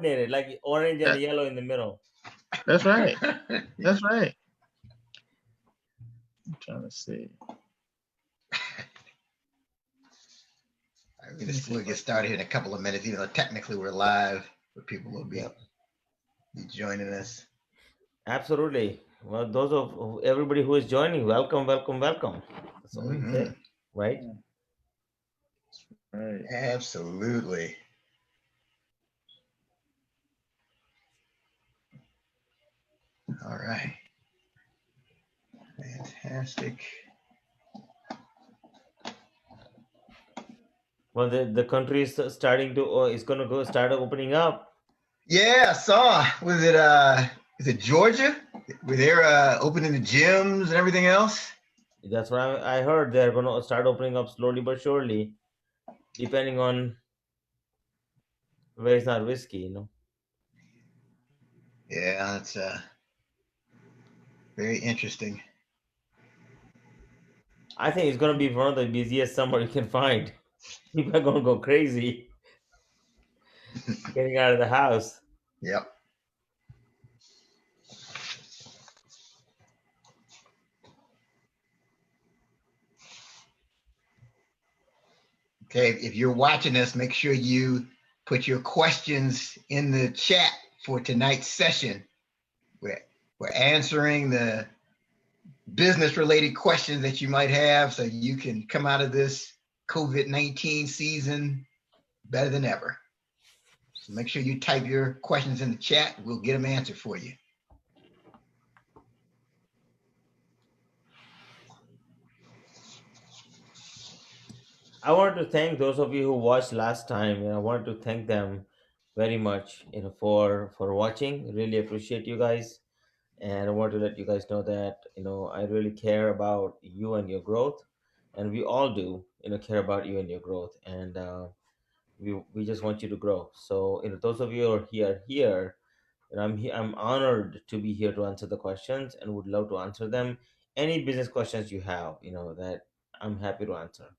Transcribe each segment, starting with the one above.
coordinated, like orange and yellow in the middle. That's right. That's right. I'm trying to see. We'll get started here in a couple of minutes. Even though technically we're live, but people will be joining us. Absolutely. Well, those of everybody who is joining, welcome. That's all we say, right? Right. Absolutely. All right. Fantastic. Well, the country is starting to is going to start opening up. Yeah, I saw. Is it Georgia? Were they opening the gyms and everything else? That's what I heard. They're going to start opening up slowly but surely, depending on where it's not risky, you know. Yeah, that's very interesting. I think it's going to be one of the busiest summer you can find. People are going to go crazy getting out of the house. Yep. Okay, if you're watching us, make sure you put your questions in the chat for tonight's session. We're answering the business-related questions that you might have so you can come out of this COVID-19 season better than ever. So make sure you type your questions in the chat. We'll get them answered for you. I want to thank those of you who watched last time. I want to thank them very much, for watching. Really appreciate you guys, and I want to let you guys know that I really care about you and your growth, and we all do, care about you and your growth, and we just want you to grow. So those of you who are here, and I'm honored to be here to answer the questions, and would love to answer them. Any business questions you have, that I'm happy to answer.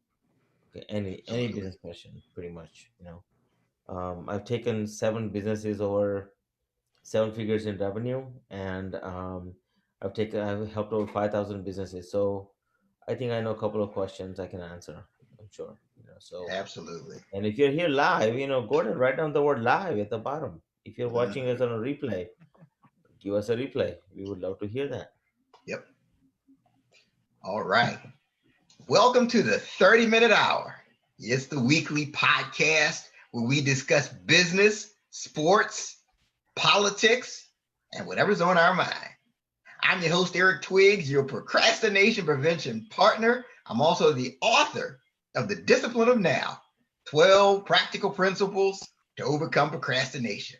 Okay, any business question, pretty much. I've taken 7 businesses over 7 figures in revenue, and I've helped over 5,000 businesses. So I think I know a couple of questions I can answer. I'm sure. So Absolutely. and if you're here live, go ahead and write down the word live at the bottom. If you're watching us on a replay, give us a replay. We would love to hear that. Yep. All right. Welcome to the 30-minute hour. It's the weekly podcast where we discuss business, sports, politics, and whatever's on our mind. I'm your host, Eric Twiggs, your procrastination prevention partner. I'm also the author of The Discipline of Now, 12 Practical Principles to Overcome Procrastination.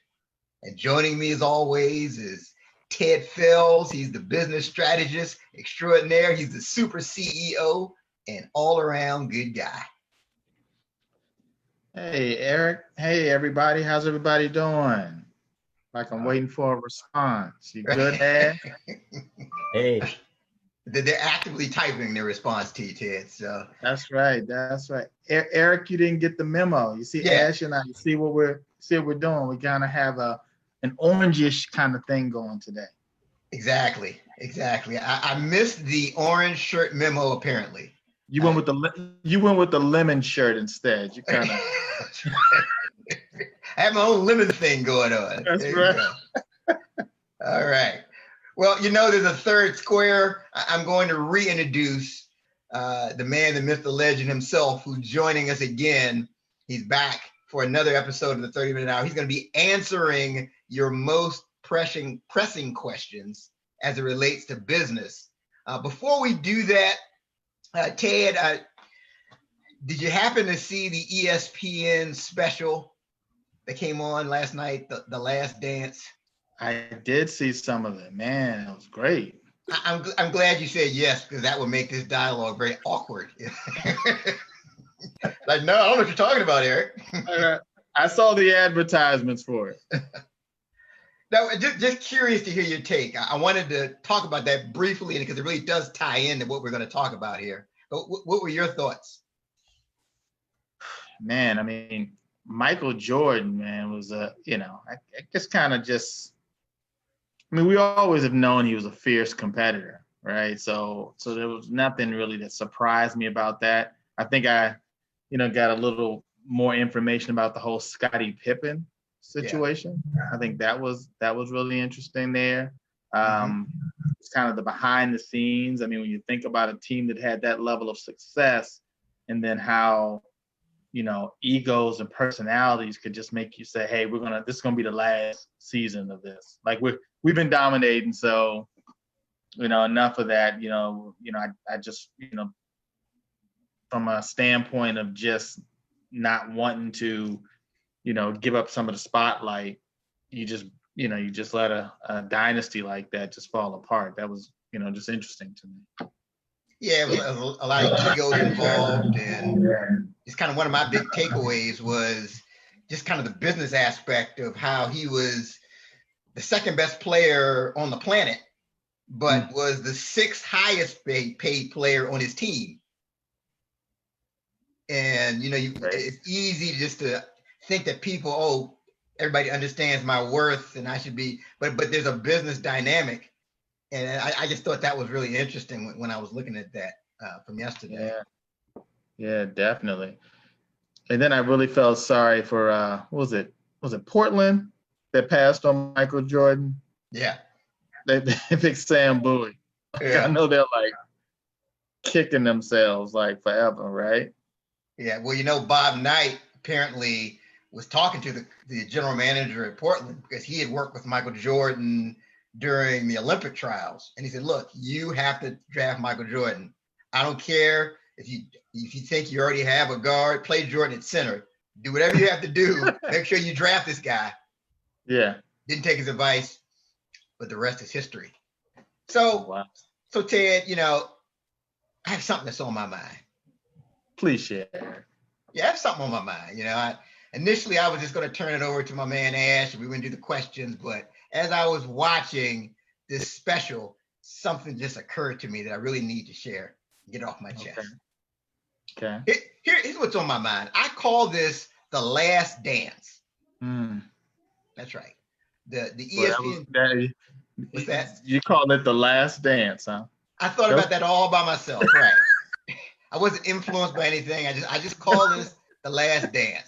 And joining me as always is Tfells. He's the business strategist extraordinaire. He's the super CEO and all-around good guy. Hey, Eric. Hey, everybody. How's everybody doing? Like I'm waiting for a response. You good, Dad? Hey. They're actively typing their response to you, Ted. So that's right. That's right. Eric, you didn't get the memo. You see, Ash and I, you see what we're doing. We kind of have an orangish kind of thing going today. Exactly. I missed the orange shirt memo. Apparently, you went with the lemon shirt instead. You kind of. I have my own lemon thing going on. That's right. All right. Well, there's a third square. I'm going to reintroduce the man, the myth, the legend himself, who's joining us again. He's back for another episode of the 30-minute hour. He's going to be answering your most pressing questions as it relates to business. Before we do that, Ted, did you happen to see the ESPN special that came on last night, The Last Dance? I did see some of it. Man, it was great. I'm glad you said yes, because that would make this dialogue very awkward. Like, no, I don't know what you're talking about, Eric. I saw the advertisements for it. No, just curious to hear your take. I wanted to talk about that briefly because it really does tie into what we're going to talk about here. But what were your thoughts? Man, I mean, Michael Jordan, man, was I just kind of just. I mean, we always have known he was a fierce competitor, right? So there was nothing really that surprised me about that. I think I, got a little more information about the whole Scottie Pippen situation. I think that was really interesting there. It's kind of the behind the scenes. I mean, when you think about a team that had that level of success, and then how, egos and personalities could just make you say, hey, this is gonna be the last season of this. Like we've been dominating, so enough of that. I just, from a standpoint of just not wanting to, give up some of the spotlight, you just let a dynasty like that just fall apart. That was, just interesting to me. Yeah, it was a lot of egos involved, and it's kind of one of my big takeaways was just kind of the business aspect of how he was the second best player on the planet, but was the sixth highest paid player on his team. And it's easy just to think that people, everybody understands my worth and I should be, but there's a business dynamic. And I just thought that was really interesting when I was looking at that from yesterday. Yeah, definitely. And then I really felt sorry for what was it? Was it Portland that passed on Michael Jordan? Yeah. They picked Sam Bowie. I know they're like kicking themselves like forever, right? Yeah. Well, Bob Knight apparently was talking to the general manager at Portland because he had worked with Michael Jordan during the Olympic trials. And he said, look, you have to draft Michael Jordan. I don't care if you think you already have a guard, play Jordan at center. Do whatever you have to do. Make sure you draft this guy. Yeah. Didn't take his advice, but the rest is history. So, So Ted, I have something that's on my mind. Please share. Yeah, I have something on my mind. Initially I was just going to turn it over to my man Ash and we were going to do the questions, but as I was watching this special, something just occurred to me that I really need to share, get off my chest. Okay. Here's what's on my mind. I call this The Last Dance. That's right. The ESPN. What's that? You call it The Last Dance, huh? I thought about that all by myself, right? I wasn't influenced by anything. I just call this The Last Dance.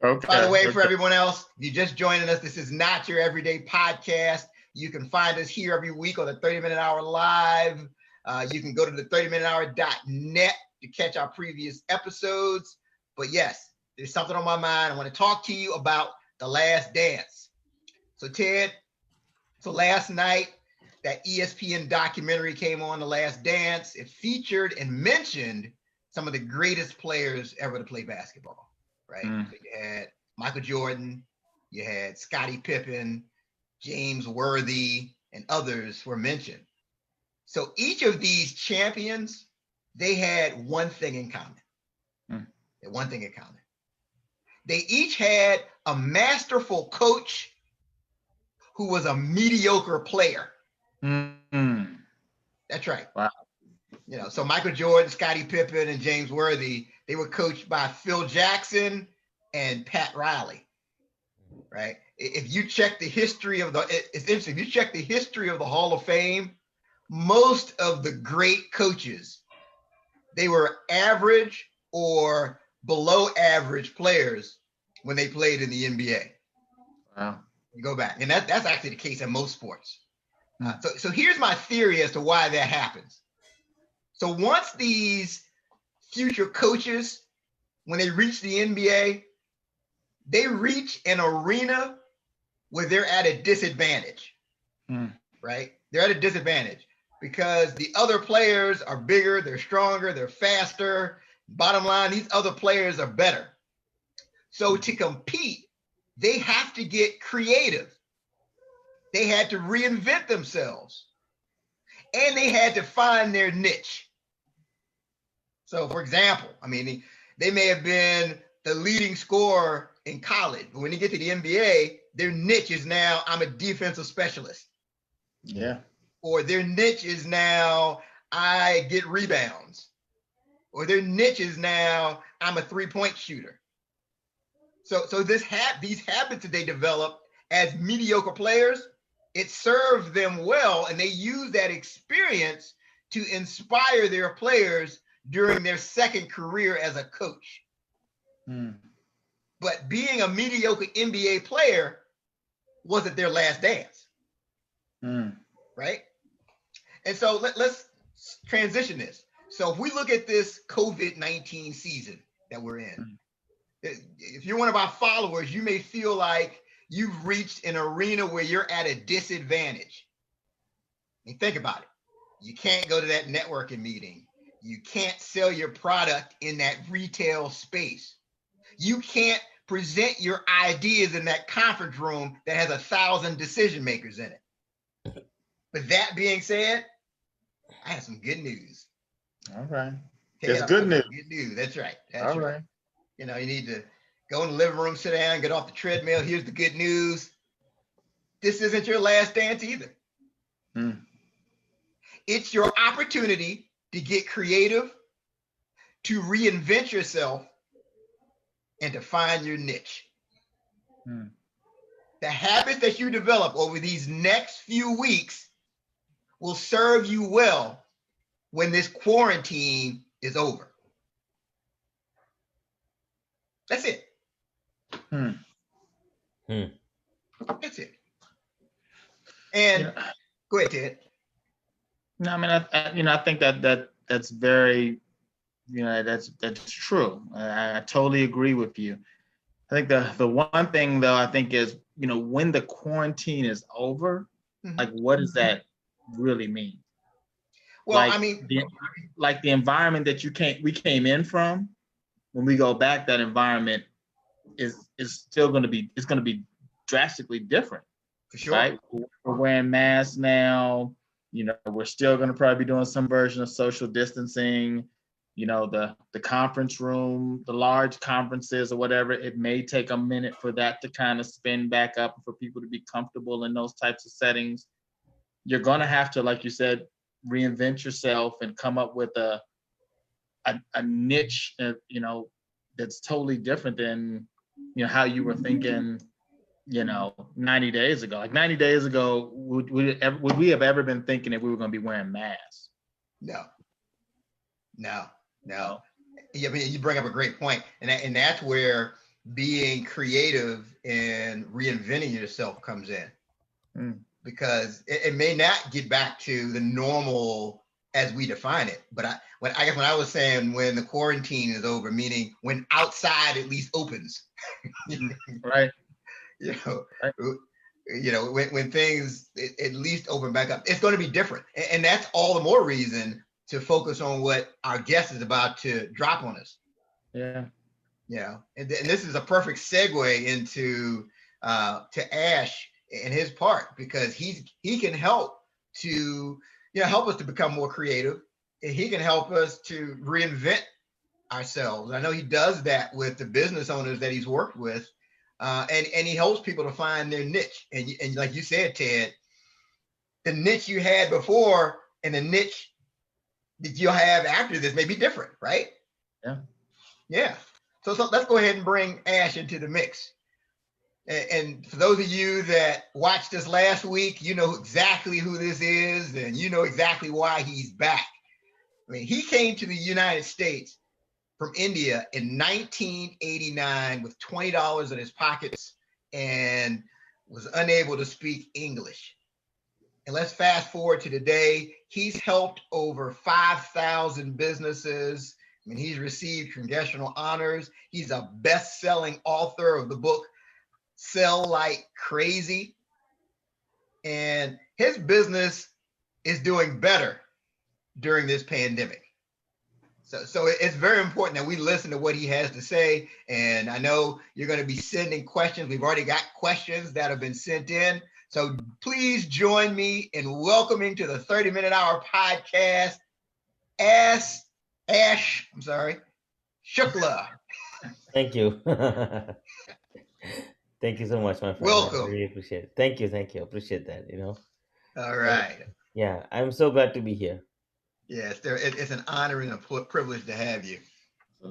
Okay. By the way, for everyone else, if you're just joining us, this is not your everyday podcast. You can find us here every week on the 30-Minute Hour Live. You can go to the 30minutehour.net to catch our previous episodes. But yes, there's something on my mind. I want to talk to you about The Last Dance. So Ted, last night, that ESPN documentary came on, The Last Dance. It featured and mentioned some of the greatest players ever to play basketball. Right. So you had Michael Jordan, you had Scottie Pippen, James Worthy, and others were mentioned. So each of these champions, they had one thing in common. They had one thing in common. They each had a masterful coach who was a mediocre player. That's right. Wow. So Michael Jordan, Scottie Pippen, and James Worthy, they were coached by Phil Jackson and Pat Riley, right? If you check the history of it's interesting. If you check the history of the Hall of Fame, most of the great coaches, they were average or below average players when they played in the NBA. Wow. You go back, and that's actually the case in most sports. So here's my theory as to why that happens. So once these future coaches, when they reach the NBA, they reach an arena where they're at a disadvantage, right? They're at a disadvantage because the other players are bigger, they're stronger, they're faster. Bottom line, these other players are better. So to compete, they have to get creative. They had to reinvent themselves and they had to find their niche. So for example, they may have been the leading scorer in college, but when they get to the NBA, their niche is now, I'm a defensive specialist. Yeah. Or their niche is now, I get rebounds. Or their niche is now, I'm a 3-point shooter. So these habits that they develop as mediocre players, it served them well, and they use that experience to inspire their players during their second career as a coach. But being a mediocre NBA player wasn't their last dance, right? And so let's transition this. So if we look at this COVID-19 season that we're in, if you're one of our followers, you may feel like you've reached an arena where you're at a disadvantage. I mean, think about it. You can't go to that networking meeting. You can't sell your product in that retail space. You can't present your ideas in that conference room that has 1,000 decision makers in it. But that being said, I have some good news. All right. It's good news. Good news. That's right. All right. You know, you need to go in the living room, sit down, get off the treadmill. Here's the good news. This isn't your last dance either. It's your opportunity to get creative, to reinvent yourself, and to find your niche. The habits that you develop over these next few weeks will serve you well when this quarantine is over. That's it. That's it. And go ahead, Ted. No, I mean, I think that's very, that's true. I totally agree with you. I think the one thing though, I think is, when the quarantine is over, like what does that really mean? Well, like, I mean, the environment that we came in from, when we go back, that environment is still going to be drastically different. For sure. Right? We're wearing masks now. We're still going to probably be doing some version of social distancing. The conference room, the large conferences or whatever, it may take a minute for that to kind of spin back up, for people to be comfortable in those types of settings. You're going to have to, like you said, reinvent yourself and come up with a niche, that's totally different than, how you were thinking, 90 days ago. Like 90 days ago, would we have ever been thinking that we were going to be wearing masks? No. Yeah, I mean, you bring up a great point, and that's where being creative and reinventing yourself comes in, because it may not get back to the normal as we define it. But when I was saying when the quarantine is over, meaning when outside at least opens, right? When things at least open back up, it's going to be different, and that's all the more reason to focus on what our guest is about to drop on us. Yeah. And this is a perfect segue into to Ash and his part, because he can help to help us to become more creative. And he can help us to reinvent ourselves. I know he does that with the business owners that he's worked with, and he helps people to find their niche. And like you said, Ted, the niche you had before and the niche that you'll have after this may be different, right? Yeah. So let's go ahead and bring Ash into the mix. And for those of you that watched us last week, you know exactly who this is, and you know exactly why he's back. I mean, he came to the United States from India in 1989 with $20 in his pockets and was unable to speak English. And let's fast forward to today. He's helped over 5,000 businesses. I mean, he's received congressional honors. He's a best-selling author of the book Sell Like Crazy. And his business is doing better during this pandemic. So it's very important that we listen to what he has to say. And I know you're going to be sending questions. We've already got questions that have been sent in. So please join me in welcoming to the 30-minute hour podcast, Shukla. Thank you. Thank you so much, my friend. Welcome. I really appreciate it. Thank you. Appreciate that, All right. Yeah, I'm so glad to be here. Yes, it's an honor and a privilege to have you.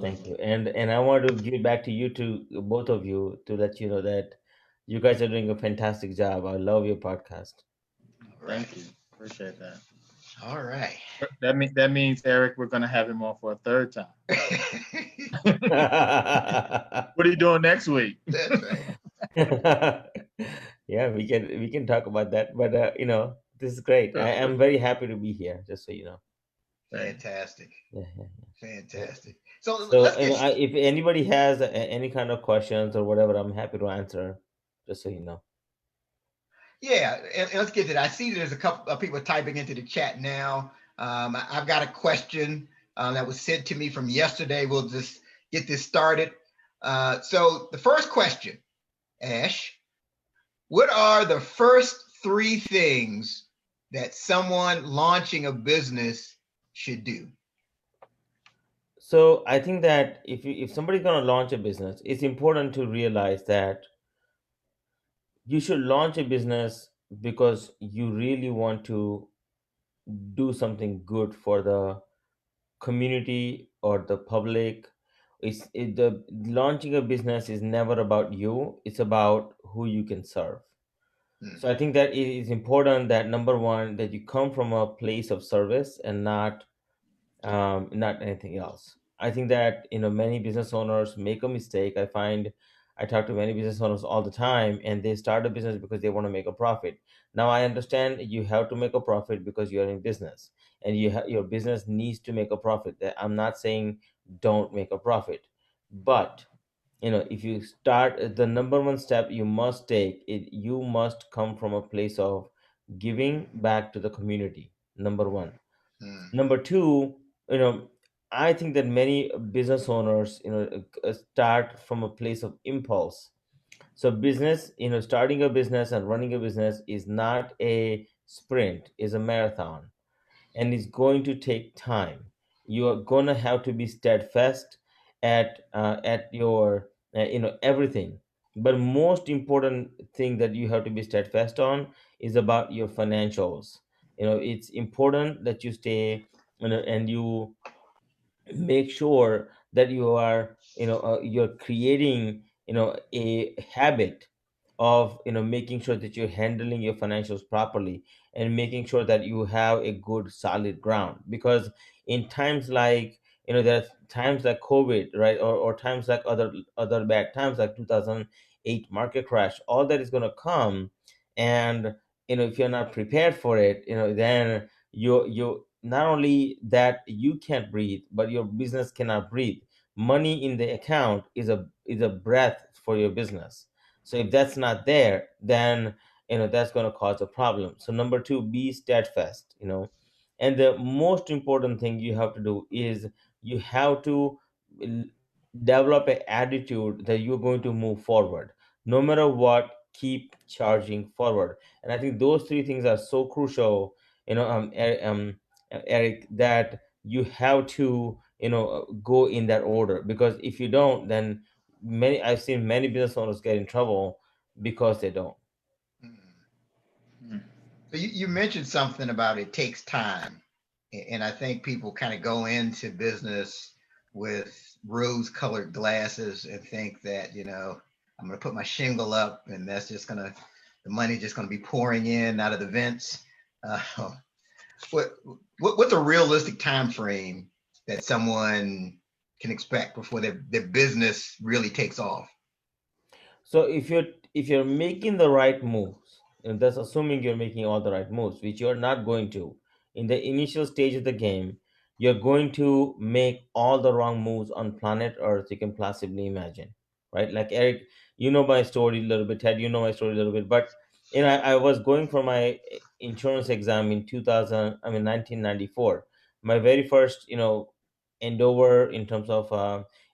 Thank you. Absolutely. And I want to give it back to you to both of you to let you know that you guys are doing a fantastic job. I love your podcast. All right. Thank you. Appreciate that. All right. That means Eric, we're gonna have him on for a third time. What are you doing next week? That's right. Yeah, we can talk about that. But this is great. I am very happy to be here. Just so you know. Right. Fantastic. Yeah, yeah. Yeah. Fantastic. So So let's get if anybody has any kind of questions or whatever, I'm happy to answer. Just so you know. yeah, and let's get to that. I see there's a couple of people typing into the chat now. I've got a question that was sent to me from yesterday. We'll just get this started. So the first question, Ash, what are the first three things that someone launching a business should do? So I think that if somebody's gonna launch a business, it's important to realize that you should launch a business because you really want to do something good for the community or the public. The launching a business is never about you, it's about who you can serve. Hmm, So I think that it is important that number one, that you come from a place of service and not anything else. I think that many business owners make a mistake. I talk to many business owners all the time, and they start a business because they want to make a profit. Now I understand you have to make a profit because you are in business, and your business needs to make a profit. That I'm not saying don't make a profit, but if you start, the number one step you must take it, you must come from a place of giving back to the community. Number one. hmm, Number two, you know I think that many business owners start from a place of impulse. So business, starting a business and running a business is not a sprint, is a marathon, and it's going to take time. You are going to have to be steadfast at your everything. But most important thing that you have to be steadfast on is about your financials. It's important that you stay, and you make sure that you're creating a habit of making sure that you're handling your financials properly, and making sure that you have a good solid ground. Because in times like, there are times like COVID, right, or times like other bad times like 2008 market crash, all that is going to come. And if you're not prepared for it, then you not only that you can't breathe, but your business cannot breathe. Money in the account is a breath for your business. So if that's not there, then that's going to cause a problem. So number two, be steadfast. And the most important thing you have to do is you have to l- develop an attitude that you're going to move forward no matter what. Keep charging forward. And I think those three things are so crucial, Eric, that you have to go in that order. Because if you don't, then I've seen many business owners get in trouble because they don't. hmm. Hmm. So you mentioned something about it takes time. And I think people kind of go into business with rose colored glasses and think that, I'm going to put my shingle up and that's just going to, the money just going to be pouring in out of the vents. Uh, what, what's a realistic time frame that someone can expect before their business really takes off? So if you're making the right moves, and that's assuming you're making all the right moves, which you're not going to. In the initial stage of the game, you're going to make all the wrong moves on planet Earth you can possibly imagine. Right? Like Eric, my story a little bit. Ted, my story a little bit. But I was going for my insurance exam in 2000. I mean 1994. My very first endeavor in terms of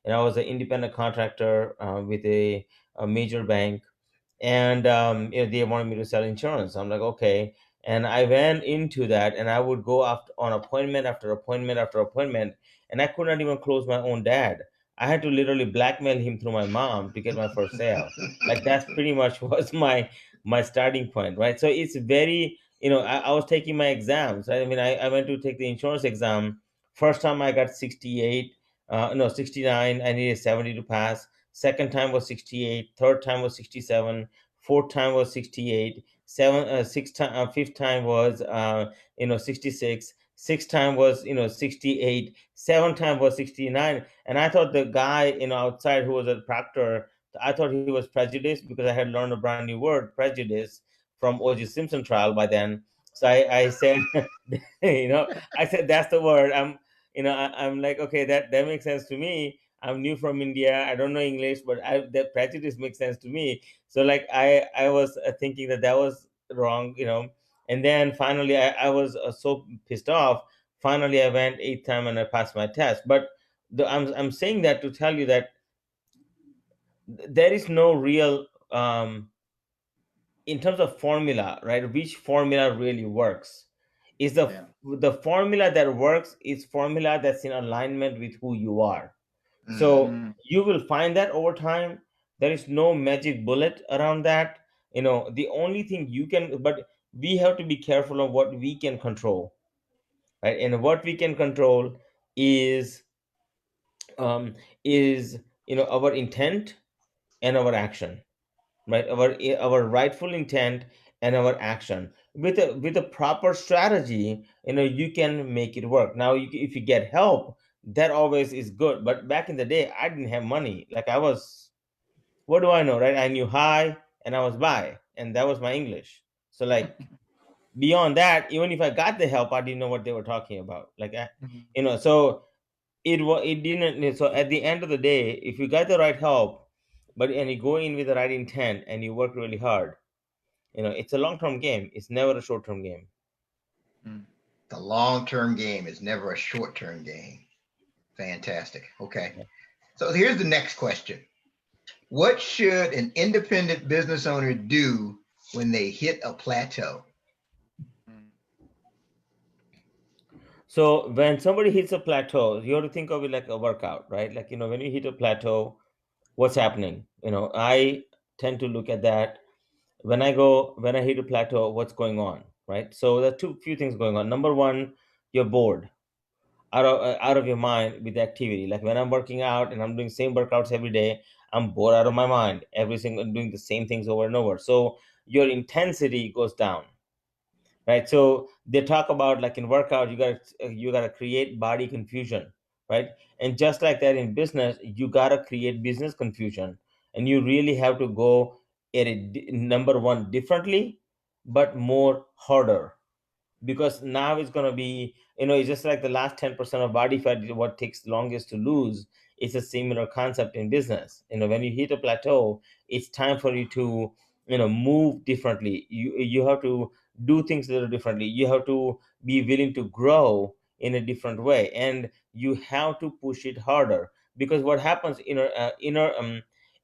and I was an independent contractor with a major bank. And they wanted me to sell insurance. I'm like, okay. And I went into that, and I would go after on appointment after appointment after appointment, and I could not even close my own dad. I had to literally blackmail him through my mom to get my first sale. Like that's pretty much was my starting point, right? So it's very, I was taking my exams, right? I mean, I went to take the insurance exam. First time I got 68. No, 69. I needed 70 to pass. Second time was 68. Third time was 67. Fourth time was 68. Fifth time was 66. Sixth time was 68. Seventh time was 69. And I thought the guy outside who was a proctor, I thought he was prejudiced because I had learned a brand new word, prejudice, from O.J. Simpson trial by then. So I said, I said that's the word. I'm like, okay, that makes sense to me. I'm new from India. I don't know English, but that prejudice makes sense to me. So like I was thinking that was wrong, and then finally I was so pissed off. Finally, I went eighth time and I passed my test. But I'm saying that to tell you that there is no real in terms of formula, right? Which formula really works? Is Yeah. the formula that works is formula that's in alignment with who you are. Mm. So Mm, you will find that over time. There is no magic bullet around that. The only thing you can, but we have to be careful of what we can control, right? And what we can control is um, is our intent and our action, right? Our rightful intent and our action with a proper strategy. You can make it work. Now, if you get help, that always is good. But back in the day, I didn't have money. Like, I was, what do I know, right? I knew hi and I was bye, and that was my English. So, like, beyond that, even if I got the help, I didn't know what they were talking about. Like, mhm, so it didn't. So at the end of the day, if you got the right help, and you go in with the right intent and you work really hard, it's a long term game. It's never a short term game. mm. The long-term game is never a short-term game. Fantastic. Okay. So here's the next question. What should an independent business owner do when they hit a plateau? Mm. So when somebody hits a plateau, you have to think of it like a workout, right? Like, when you hit a plateau, what's happening? I tend to look at that when I hit a plateau, what's going on, right? So there are few things going on. Number one, you're bored out of your mind with the activity. Like when I'm working out and I'm doing same workouts every day, I'm bored out of my mind. Every single doing the same things over and over. So your intensity goes down, right? So they talk about, like, in workout, you got to create body confusion, right? And just like that in business, you got to create business confusion, and you really have to go at it, number one, differently, but more harder, because now it's going to be, it's just like the last 10% of body fat is what takes longest to lose. It's a similar concept in business. When you hit a plateau, it's time for you to move differently. You have to do things a little differently. You have to be willing to grow in a different way, and you have to push it harder, because what happens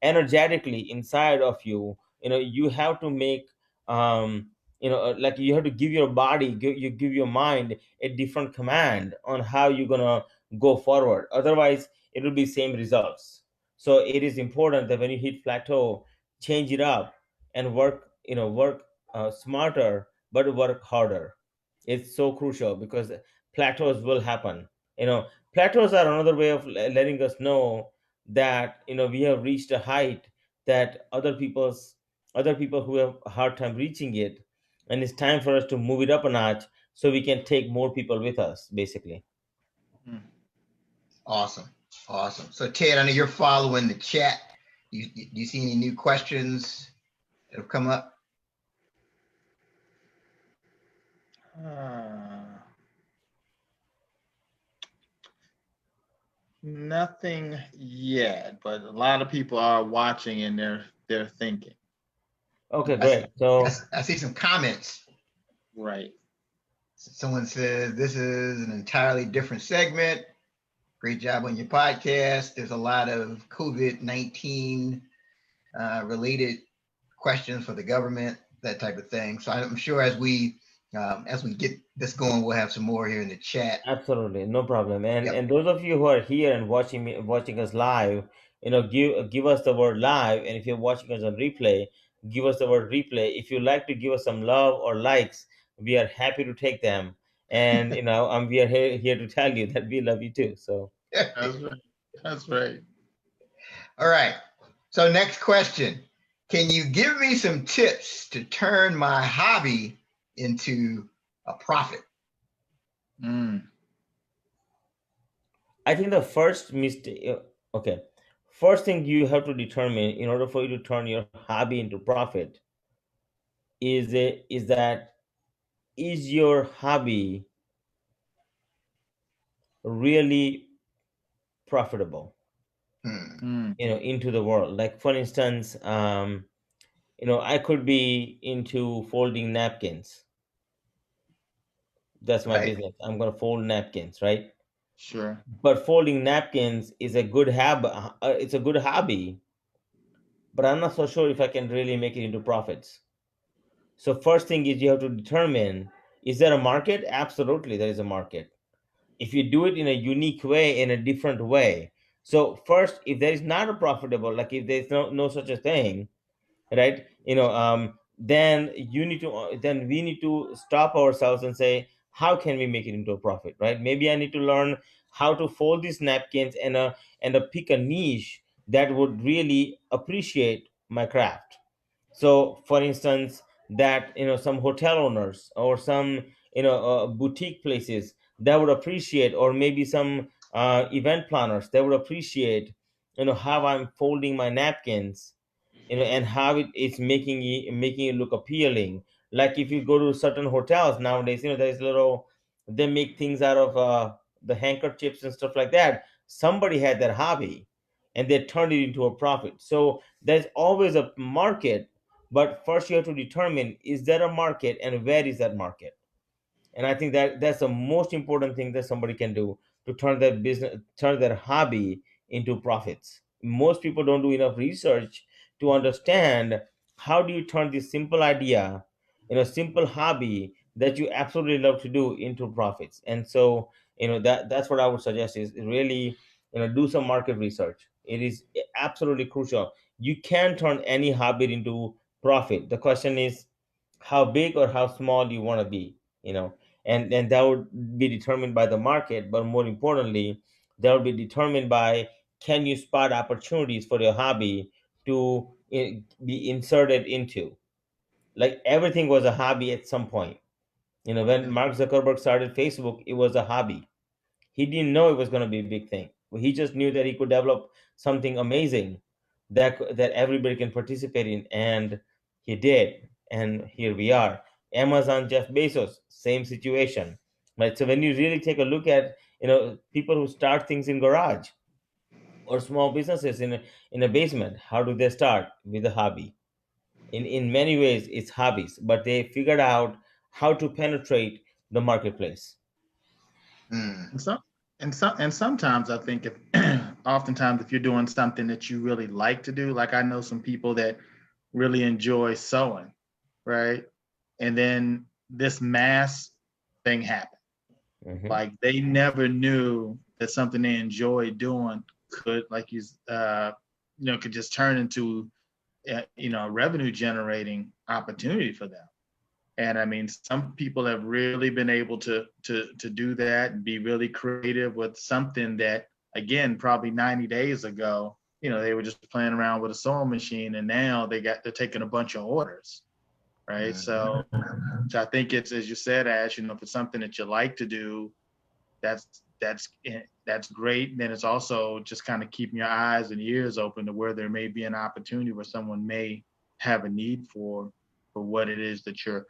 energetically inside of you, you have to make like, you have to give your body, give your mind a different command on how you're gonna go forward. Otherwise, it will be same results. So it is important that when you hit plateau, change it up and work smarter, but work harder. It's so crucial, because plateaus will happen. Plateaus are another way of letting us know that we have reached a height that other people who have a hard time reaching it, and it's time for us to move it up a notch so we can take more people with us, basically. Mm. Awesome. Awesome. So Ted, I know you're following the chat. You see any new questions that have come up? Ah, nothing yet, but a lot of people are watching and they're thinking. Okay, I see, great. So I see some comments. Right. Someone says this is an entirely different segment. Great job on your podcast. There's a lot of COVID-19 related questions for the government, that type of thing. So I'm sure as we get this going, we'll have some more here in the chat. absolutely, no problem. And Yep. and those of you who are here and watching us live, give us the word live. And if you're watching us on replay, give us the word replay. If you'd like to give us some love or likes, we are happy to take them. And we are here to tell you that we love you too. So That's right. That's right. All right. So next question. Can you give me some tips to turn my hobby into a profit? Mm. I think the first mistake, okay, first thing you have to determine in order for you to turn your hobby into profit is that is your hobby really profitable, Hmm. Mm. into the world? Like for instance, I could be into folding napkins. That's my Right. business. I'm gonna fold napkins, right? Sure. But folding napkins is a good it's a good hobby, but I'm not so sure if I can really make it into profits. So first thing is you have to determine, is there a market? Absolutely, there is a market. If you do it in a unique way, in a different way. So first, if there is not a profitable, like if there's no such a thing, right? Then we need to stop ourselves and say, how can we make it into a profit, right? Maybe I need to learn how to fold these napkins and pick a niche that would really appreciate my craft. So for instance, that some hotel owners or some boutique places that would appreciate, or maybe some event planners that would appreciate how I'm folding my napkins, and how it's making it look appealing. Like if you go to certain hotels nowadays, there's little, they make things out of the handkerchiefs and stuff like that. Somebody had that hobby and they turned it into a profit. So there's always a market, but first you have to determine, is there a market and where is that market? And I think that that's the most important thing that somebody can do to turn their hobby into profits. Most people don't do enough research to understand, how do you turn this simple idea, simple hobby that you absolutely love to do, into profits. And so that's what I would suggest, is really do some market research. It is absolutely crucial. You can turn any hobby into profit. The question is how big or how small you want to be, you know and that would be determined by the market, but more importantly, that would be determined by, can you spot opportunities for your hobby to be inserted into. Like everything was a hobby at some point. When Mark Zuckerberg started Facebook, it was a hobby. He didn't know it was going to be a big thing. He just knew that he could develop something amazing that everybody can participate in, and he did. And here we are. Amazon, Jeff Bezos, same situation, right? So when you really take a look at people who start things in garage or small businesses in a basement, how do they start? With a hobby. In many ways, it's hobbies, but they figured out how to penetrate the marketplace. Hmm. And some and sometimes I think if oftentimes if you're doing something that you really like to do, like I know some people that really enjoy sewing, right? And then this mass thing happened. Hmm. Like they never knew that something they enjoyed doing could, like could just turn into a revenue generating opportunity for them. And I mean, some people have really been able to do that and be really creative with something that, again, probably 90 days ago, they were just playing around with a sewing machine, and now they're taking a bunch of orders, right? Hmm. So I think it's, as you said, Ash, if it's something that you like to do, that's that's great. Then it's also just kind of keeping your eyes and ears open to where there may be an opportunity where someone may have a need for what it is that you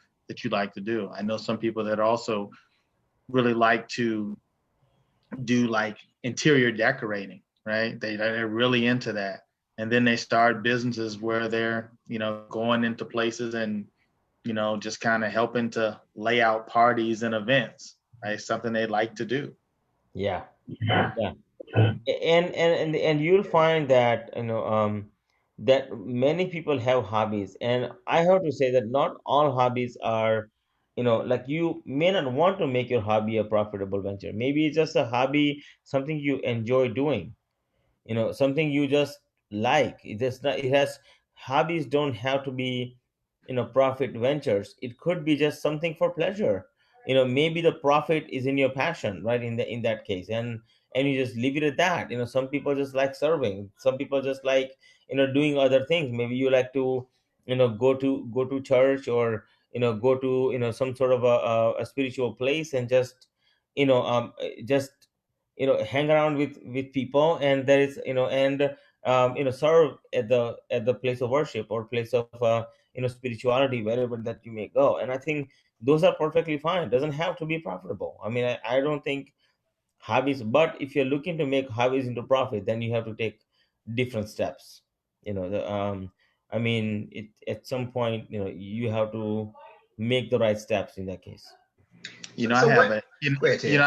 like to do. I know some people that also really like to do like interior decorating, right? They're really into that. And then they start businesses where they're, going into places and, just kind of helping to lay out parties and events, right? Something they like to do. Yeah. Yeah. And you'll find that that many people have hobbies, and I have to say that not all hobbies are, like, you may not want to make your hobby a profitable venture. Maybe it's just a hobby, something you enjoy doing, something you just like. It has hobbies don't have to be profit ventures. It could be just something for pleasure. maybe the profit is in your passion, right? In that case, and you just leave it at that. Some people just like serving, some people just like doing other things. Maybe you like to go to church, or go to some sort of a spiritual place, and just hang around with people, and there is serve at the place of worship, or place of spirituality, wherever that you may go. And I think those are perfectly fine. It doesn't have to be profitable. I mean, I don't think hobbies, but if you're looking to make hobbies into profit, then you have to take different steps. I mean, at some point, you have to make the right steps in that case. I So have what? a Go ahead, Ted.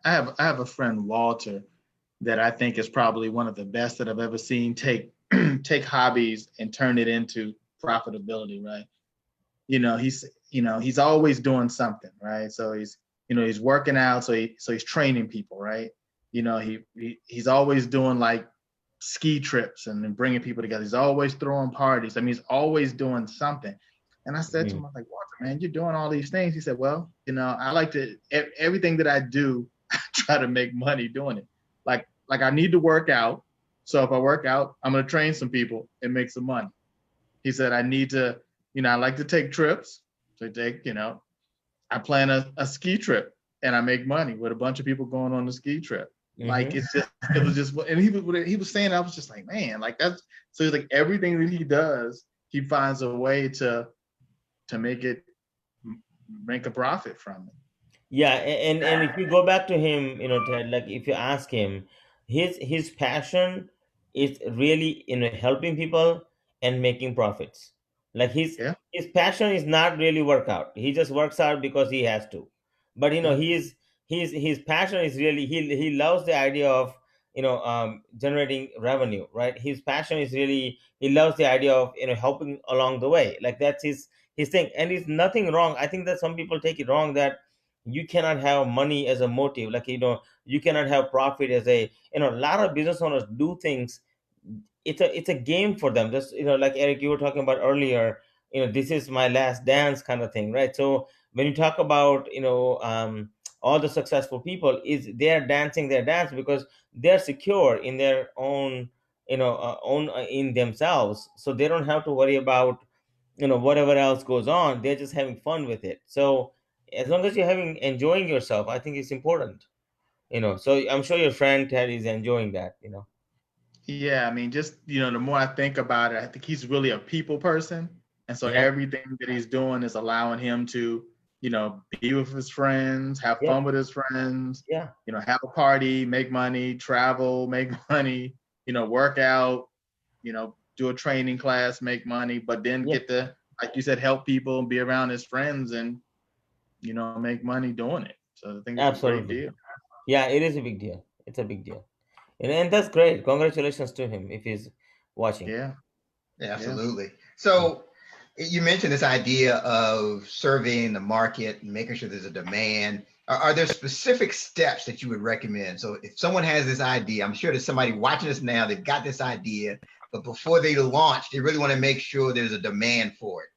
I have a friend, Walter, that I think is probably one of the best that I've ever seen take take hobbies and turn it into profitability, right? He's always doing something, right? So he's working out, so he's training people, right? He's always doing like ski trips and bringing people together. He's always throwing parties. I mean, he's always doing something. And I said to him, I was like, Walter, man, you're doing all these things. He said, well, I like to, everything that I do, I try to make money doing it. Like I need to work out. So if I work out, I'm going to train some people and make some money. He said, I need to, I like to take trips. So I plan a ski trip and I make money with a bunch of people going on the ski trip. Like it was just, and he was saying, I was just like, man, like that's, so he's like, everything that he does, he finds a way to make a profit from it. Yeah, and if you go back to him, Ted, like if you ask him, his passion is really helping people and making profits. Like Yeah. his passion is not really workout. He just works out because he has to. But Yeah. his passion is really, he loves the idea of generating revenue, right? His passion is really, he loves the idea of helping along the way. Like that's his thing, and it's nothing wrong. I think that some people take it wrong, that you cannot have money as a motive, like you cannot have profit as a lot of business owners do things. It's a game for them, just like Eric, you were talking about earlier, this is my last dance kind of thing, right? So when you talk about all the successful people, is they're dancing their dance because they're secure in their own in themselves, so they don't have to worry about whatever else goes on. They're just having fun with it. So as long as you're having enjoying yourself, I think it's important. So I'm sure your friend Ted is enjoying that. Yeah, I mean, just the more I think about it, I think he's really a people person, and so Yeah. everything that he's doing is allowing him to, be with his friends, have Yep. fun with his friends, Yeah. have a party, make money, travel, make money, work out, do a training class, make money, but then Yeah. get to, like you said, help people and be around his friends and make money doing it. So I think it's a great Absolutely. deal. Yeah, it is a big deal. It's a big deal. And that's great. Congratulations to him if he's watching. Yeah. Yeah, absolutely. So you mentioned this idea of surveying the market and making sure there's a demand. Are there specific steps that you would recommend? So if someone has this idea, I'm sure there's somebody watching us now, they've got this idea, but before they launch, they really want to make sure there's a demand for it.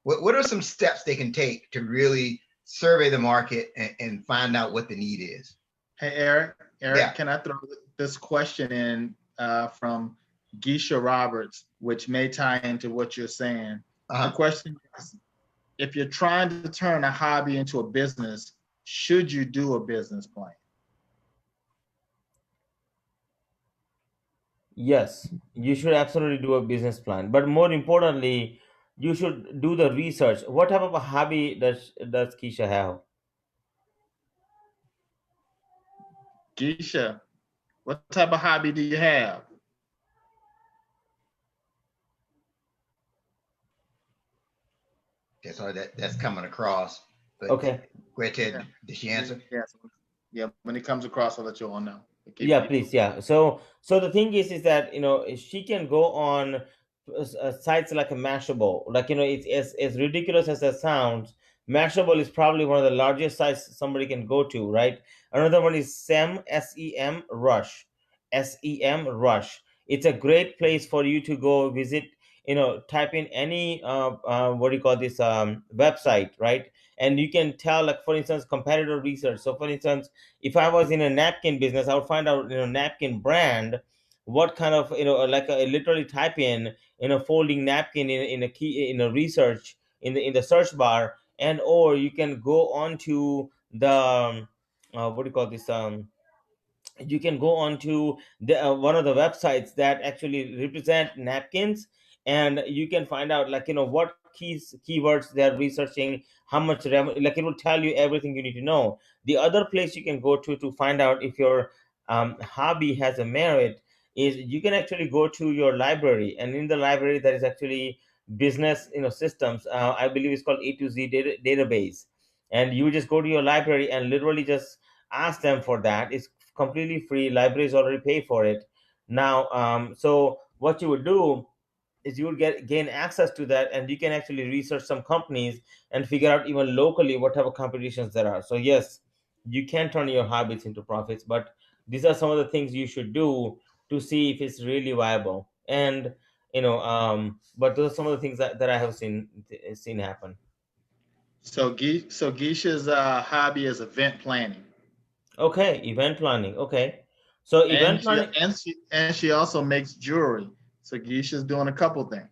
What are some steps they can take to really survey the market and find out what the need is? Hey, Eric, Yeah. Can I throw this question in from Geisha Roberts, which may tie into what you're saying? The question is, if you're trying to turn a hobby into a business, should you do a business plan? Yes, you should absolutely do a business plan. But more importantly, you should do the research. What type of a hobby does Keisha have? Geisha, what type of hobby do you have? Okay, so that's coming across. But Okay. go ahead, Ted. Did she answer? Yes. Yeah, when it comes across, I'll let you all know. Yeah, please. Yeah. So the thing is that she can go on sites like a Mashable. Like it's as ridiculous as that sounds. Mashable is probably one of the largest sites somebody can go to, right? Another one is SEM Rush. SEM Rush. It's a great place for you to go visit. type in any what do you call this website, right? And you can tell, like for instance, competitor research. So for instance, if I was in a napkin business, I would find out, napkin brand, what kind of, like literally type in, folding napkin in a key, in a research, in the search bar. And or you can go on to the what do you call this you can go on to one of the websites that actually represent napkins, and you can find out, like, what keywords they're researching, how much like it will tell you everything you need to know. The other place you can go to find out if your hobby has a merit is you can actually go to your library, and in the library there is actually business, systems. I believe it's called A to Z database, and you just go to your library and literally just ask them for that. It's completely free. Libraries already pay for it now. So what you would do is you would gain access to that, and you can actually research some companies and figure out even locally what type of competitions there are. So yes, you can turn your habits into profits, but these are some of the things you should do to see if it's really viable. And but those are some of the things that I have seen happen. So Geisha's hobby is event planning, Okay, event planning. Okay, so event and planning. she also makes jewelry. So Geisha's doing a couple things.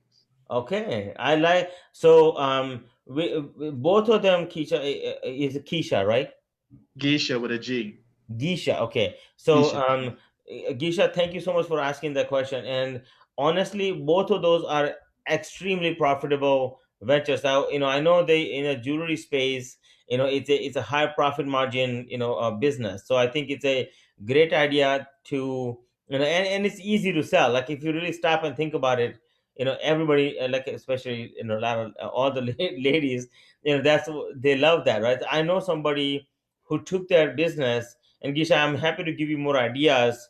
Okay, I like, so both of them, Keisha, is Keisha, right? Geisha with a G. Gisha. Okay. So, Geisha. Gisha, thank you so much for asking that question. And honestly, both of those are extremely profitable ventures. Now, I know they, in a jewelry space, it's a high profit margin, business. So I think it's a great idea to, and it's easy to sell. Like if you really stop and think about it, everybody, like especially, a lot of all the ladies, they love that, right? I know somebody who took their business. And Gisha, I'm happy to give you more ideas,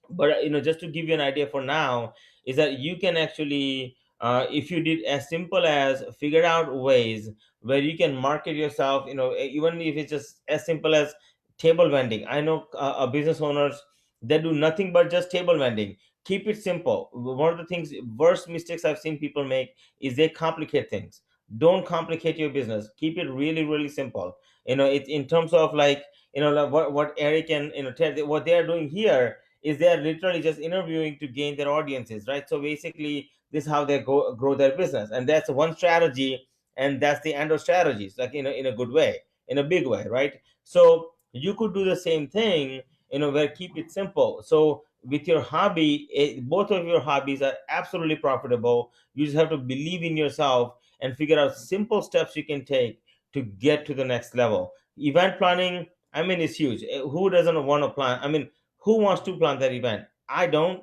but just to give you an idea for now, is that you can actually, if you did as simple as figure out ways where you can market yourself, even if it's just as simple as table vending. I know business owners that do nothing but just table vending. Keep it simple. One of the things, worst mistakes I've seen people make is they complicate things. Don't complicate your business. Keep it really, really simple. It's in terms of, like, like what Eric and, Ted, what they are doing here is they are literally just interviewing to gain their audiences, right? So basically, this is how they grow their business, and that's one strategy, and that's the end of strategies, like, in a good way, in a big way, right? So you could do the same thing, where keep it simple. So with your hobby, both of your hobbies are absolutely profitable. You just have to believe in yourself and figure out simple steps you can take to get to the next level. Event planning, I mean, it's huge. Who doesn't want to plan? I mean, who wants to plan that event? I don't.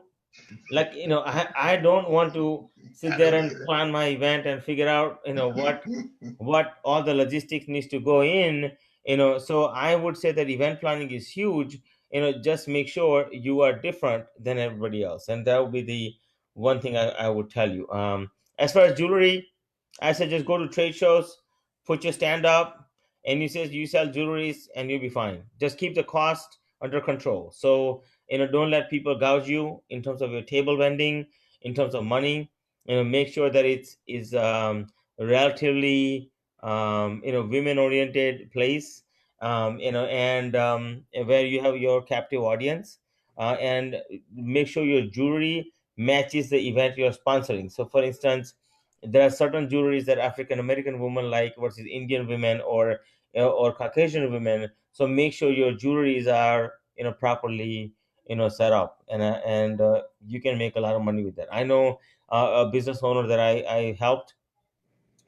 Like, I don't want to sit I there don't and either. plan my event and figure out, what all the logistics needs to go in. So I would say that event planning is huge. Just make sure you are different than everybody else, and that would be the one thing I would tell you. As far as jewelry, I said just go to trade shows, put your stand up, and you sell jewelries, and you'll be fine. Just keep the cost under control. So, don't let people gouge you in terms of your table vending, in terms of money. Make sure that it's is relatively, women oriented place, and where you have your captive audience, and make sure your jewelry matches the event you're sponsoring. So for instance, there are certain jewelries that African American women like versus Indian women, or Caucasian women. So make sure your jewelries are, properly, set up, and you can make a lot of money with that. I know a business owner that I helped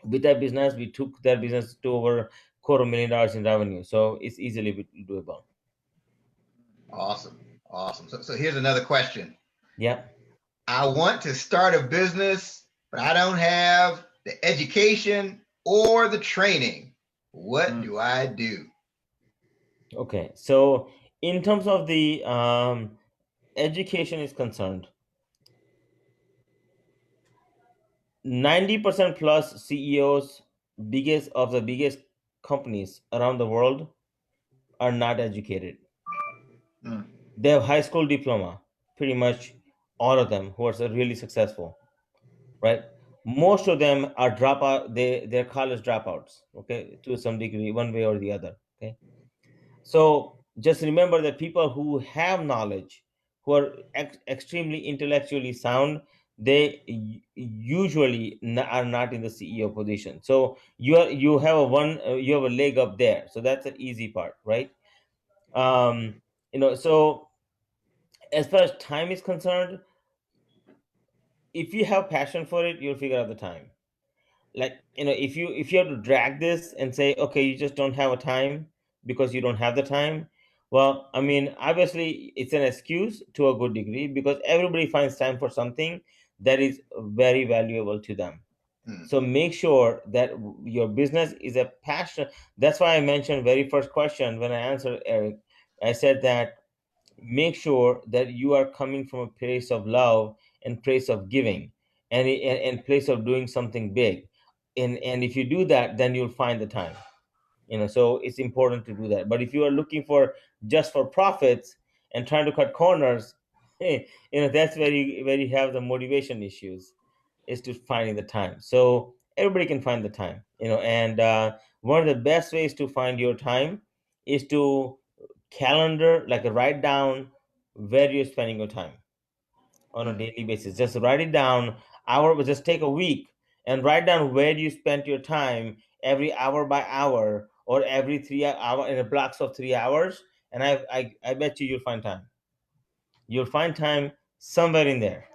with that business. We took their business to over $250,000 in revenue. So it's easily doable. Awesome. Awesome. So here's another question. Yeah. I want to start a business, but I don't have the education or the training. What Mm. do I do? Okay. So in terms of the education is concerned, 90% plus CEOs, biggest companies around the world, are not educated. Mm. They have high school diploma, pretty much all of them who are really successful. right? Most of them are dropout. They're college dropouts, okay, to some degree, one way or the other. Okay, so just remember that people who have knowledge, who are extremely intellectually sound, they usually are not in the CEO position. So you have a you have a leg up there. So that's an easy part, right? Um, so as far as time is concerned, if you have passion for it, you'll figure out the time. Like, if you have to drag this and say, okay, you just don't have a time because you don't have the time, well, I mean, obviously it's an excuse to a good degree, because everybody finds time for something that is very valuable to them. Hmm. So make sure that your business is a passion. That's why I mentioned very first question when I answered Eric. I said that make sure that you are coming from a place of love and place of giving, and place of doing something big. And if you do that, then you'll find the time. So it's important to do that. But if you are looking for just for profits and trying to cut corners, that's where you have the motivation issues, is to finding the time. So everybody can find the time, and one of the best ways to find your time is to calendar, like write down where you're spending your time on a Hmm. daily basis. Just write it down. Just take a week and write down where you spent your time every hour by hour, or every 3 hour in a blocks of 3 hours. And I bet you'll find time. You'll find time somewhere in there.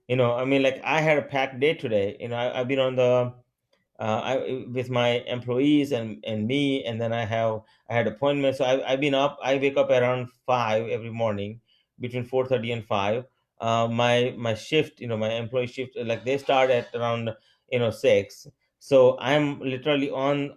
I mean, like, I had a packed day today. I've been on the with my employees and me, and then I had appointments. So I've been up. I wake up around 5 every morning, between 4:30 and 5. My shift, my employee shift, like, they start at around 6. So I'm literally on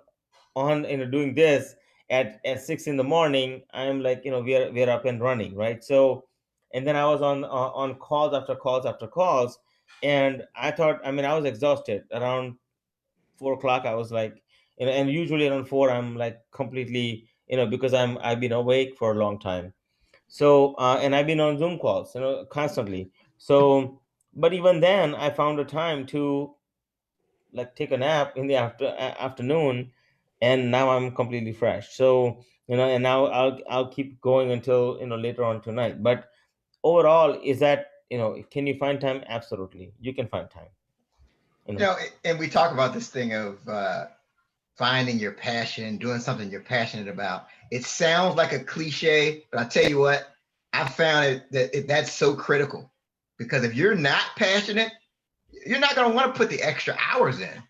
doing this at 6 in the morning. I'm like, we're up and running, right? So, and then I was on calls after calls after calls, and I thought, I mean, I was exhausted around 4 o'clock. I was like, and usually around 4 I'm like completely, because I've been awake for a long time. So, and I've been on Zoom calls, constantly. So, but even then I found a time to, like, take a nap in the afternoon, and now I'm completely fresh. So, and now I'll keep going until, later on tonight. But overall, is that, can you find time? Absolutely, you can find time. you You know know, and we talk about this thing of finding your passion, doing something you're passionate about. It sounds like a cliche, but I tell you what, I found that's so critical, because if you're not passionate, you're not going to want to put the extra hours in.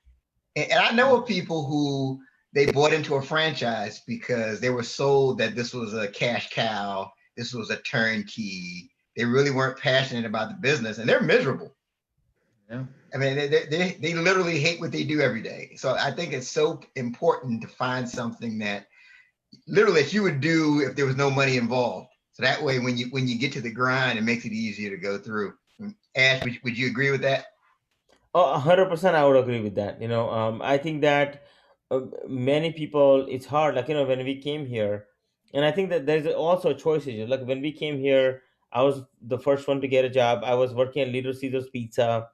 And I know of people who they bought into a franchise because they were sold that this was a cash cow, this was a turnkey. They really weren't passionate about the business, and they're miserable. Yeah. I mean, they literally hate what they do every day. So I think it's so important to find something that literally that you would do if there was no money involved. So that way, when you get to the grind, it makes it easier to go through. Ash, would you agree with that? Oh, 100%, I would agree with that. I think that many people, it's hard. Like, when we came here, and I think that there's also choices. Like, when we came here, I was the first one to get a job. I was working at Little Caesars Pizza.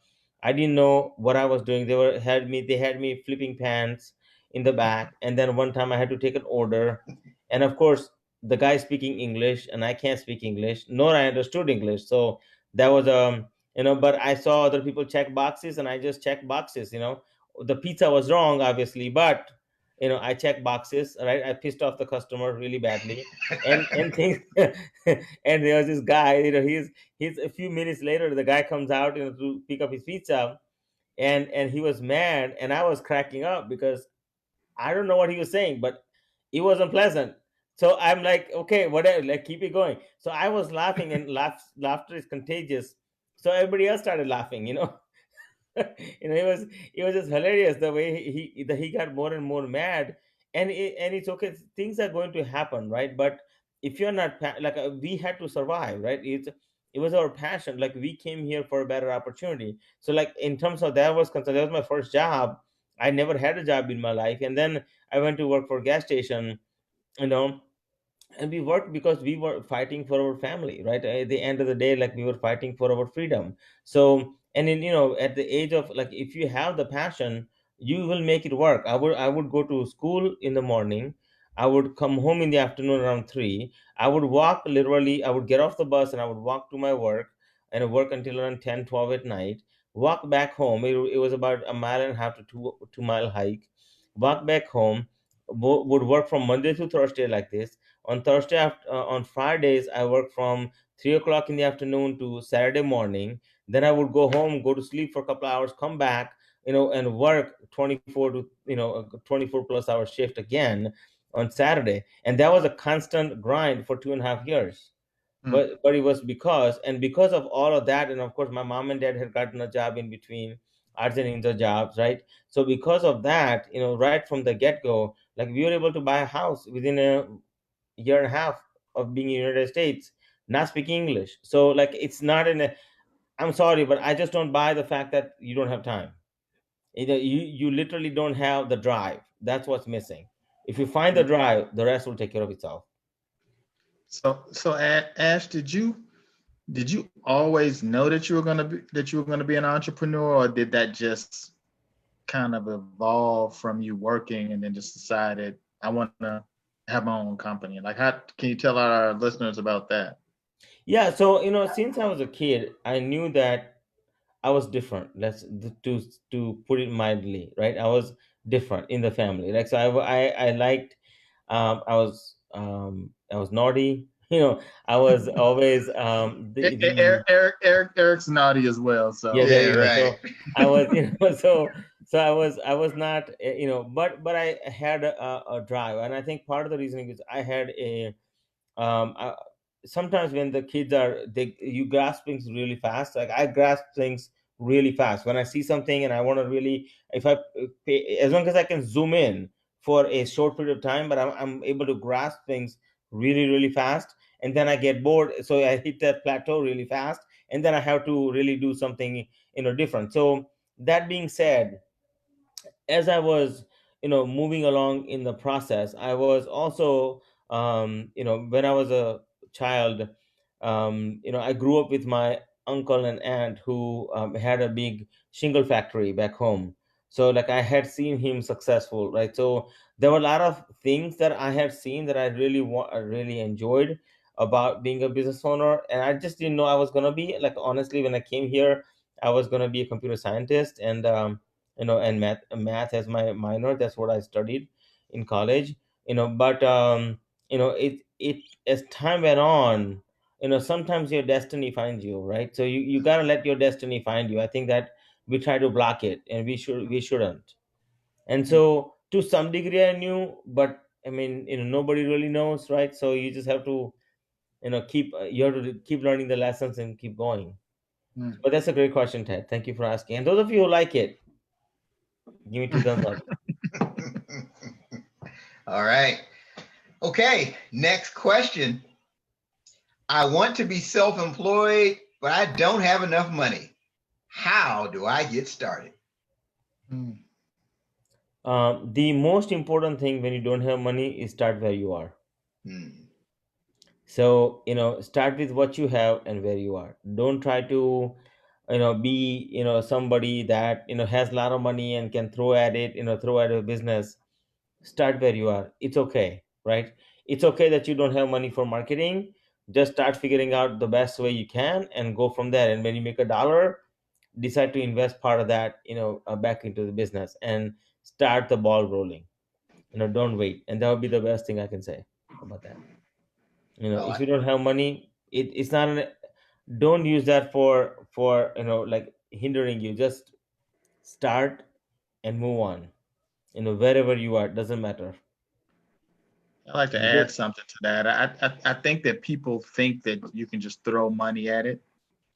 I didn't know what I was doing. They had me flipping pans in the back, and then one time I had to take an order, and of course the guy speaking English, and I can't speak English, nor I understood English. So that was but I saw other people check boxes, and I just checked boxes. The pizza was wrong, obviously, but I checked boxes, right? I pissed off the customer really badly, and things. And there was this guy, he's a few minutes later, the guy comes out, to pick up his pizza, and he was mad, and I was cracking up because I don't know what he was saying, but it wasn't pleasant. So I'm like, okay, whatever, like, keep it going. So I was laughing, and laughter is contagious. So everybody else started laughing. It was just hilarious the way he got more and more mad. And it's okay. Things are going to happen, right? But if you're not like, we had to survive, right? It was our passion. Like, we came here for a better opportunity. So, like, in terms of that was concerned, that was my first job. I never had a job in my life, and then I went to work for a gas station. You know, and we worked because we were fighting for our family, right? At the end of the day, like, we were fighting for our freedom. So And in, at the age of, like, if you have the passion, you will make it work. I would go to school in the morning. I would come home in the afternoon around 3. I would walk, literally, I would get off the bus and I would walk to my work, and work until around 10, 12 at night. Walk back home. It was about a mile and a half to 2 mile hike. Walk back home. Would work from Monday to Thursday like this. On Thursday, on Fridays, I work from 3 o'clock in the afternoon to Saturday morning. Then I would go home, go to sleep for a couple of hours, come back, and work 24 plus hour shift again on Saturday. And that was a constant grind for 2.5 years. Mm. But it was because of all of that, and of course my mom and dad had gotten a job in between, arts and the jobs, right? So because of that, right from the get-go, like, we were able to buy a house within a year and a half of being in the United States, not speaking English. So, like, it's not in a, I'm sorry, but I just don't buy the fact that you don't have time. You literally don't have the drive. That's what's missing. If you find the drive, the rest will take care of itself. So Ash, did you always know that you were gonna be an entrepreneur, or did that just kind of evolve from you working and then just decided I want to have my own company? Like, how can you tell our listeners about that? Yeah, so, since I was a kid, I knew that I was different. To put it mildly, right? I was different in the family. Like, so I liked, I was naughty. I was always, Eric's naughty as well, yeah, so there Yeah, you go. right. So I was, so I was not, but I had a drive, and I think part of the reasoning is I had a, I, sometimes when the kids are, you grasp things really fast. Like, I grasp things really fast when I see something, and I want to really, if I pay, as long as I can zoom in for a short period of time, but I'm able to grasp things really, really fast. And then I get bored, so I hit that plateau really fast, and then I have to really do something, different. So, that being said, as I was, moving along in the process, I was also, when I was a child, I grew up with my uncle and aunt who, had a big shingle factory back home. So, like, I had seen him successful, right? So there were a lot of things that I had seen that I really enjoyed about being a business owner, and I just didn't know I was gonna be, like, honestly, when I came here, I was gonna be a computer scientist, and and math as my minor. That's what I studied in college. But it as time went on, sometimes your destiny finds you, right? So you got to let your destiny find you. I think that we try to block it, and we shouldn't. And so, to some degree, I knew, but I mean, nobody really knows, right? So you just have to, you have to keep learning the lessons and keep going. mm. But that's a great question, Ted. Thank you for asking. And those of you who like it, give me two thumbs up. All right. Okay. Next question. I want to be self-employed, but I don't have enough money. How do I get started? Mm. The most important thing when you don't have money is start where you are. Hmm. So, start with what you have and where you are. Don't try to, be, somebody that, has a lot of money and can throw at it, throw at a business. Start where you are. It's okay, right? It's okay that you don't have money for marketing. Just start figuring out the best way you can and go from there. And when you make a dollar, decide to invest part of that, back into the business and start the ball rolling. Don't wait. And that would be the best thing I can say about that. Well, If you don't have money, it's not don't use that for, like, hindering you. Just start and move on. Wherever you are, doesn't matter. I like to add Good. something to that. I think that people think that you can just throw money at it,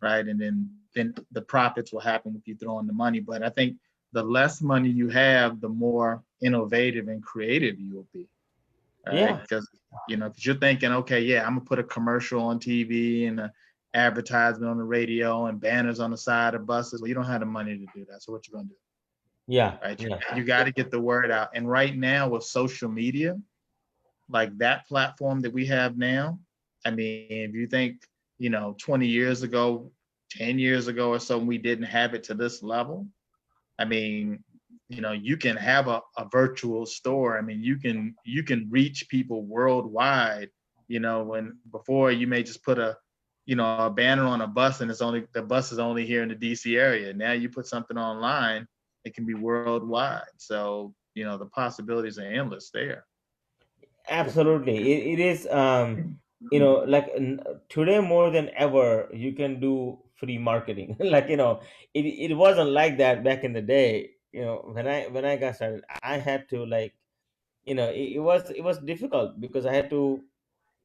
right? And then the profits will happen with you throwing the money. But I think the less money you have, the more innovative and creative you will be, right? Yeah. Because because you're thinking, okay, yeah, I'm gonna put a commercial on TV and an advertisement on the radio and banners on the side of buses. Well, you don't have the money to do that. So what you gonna do, Yeah. right? Yeah. You got to get the word out. And right now with social media, like that platform that we have now, I mean, if you think, 20 years ago, 10 years ago or so, we didn't have it to this level. I mean, you know, you can have a virtual store. I mean, you can reach people worldwide. You know, when before you may just put a banner on a bus and the bus is only here in the DC area. Now you put something online, it can be worldwide. So, you know, the possibilities are endless there. Absolutely, it is. Like today more than ever, you can do free marketing. Like it wasn't like that back in the day. When I got started, I had to like it was difficult because I had to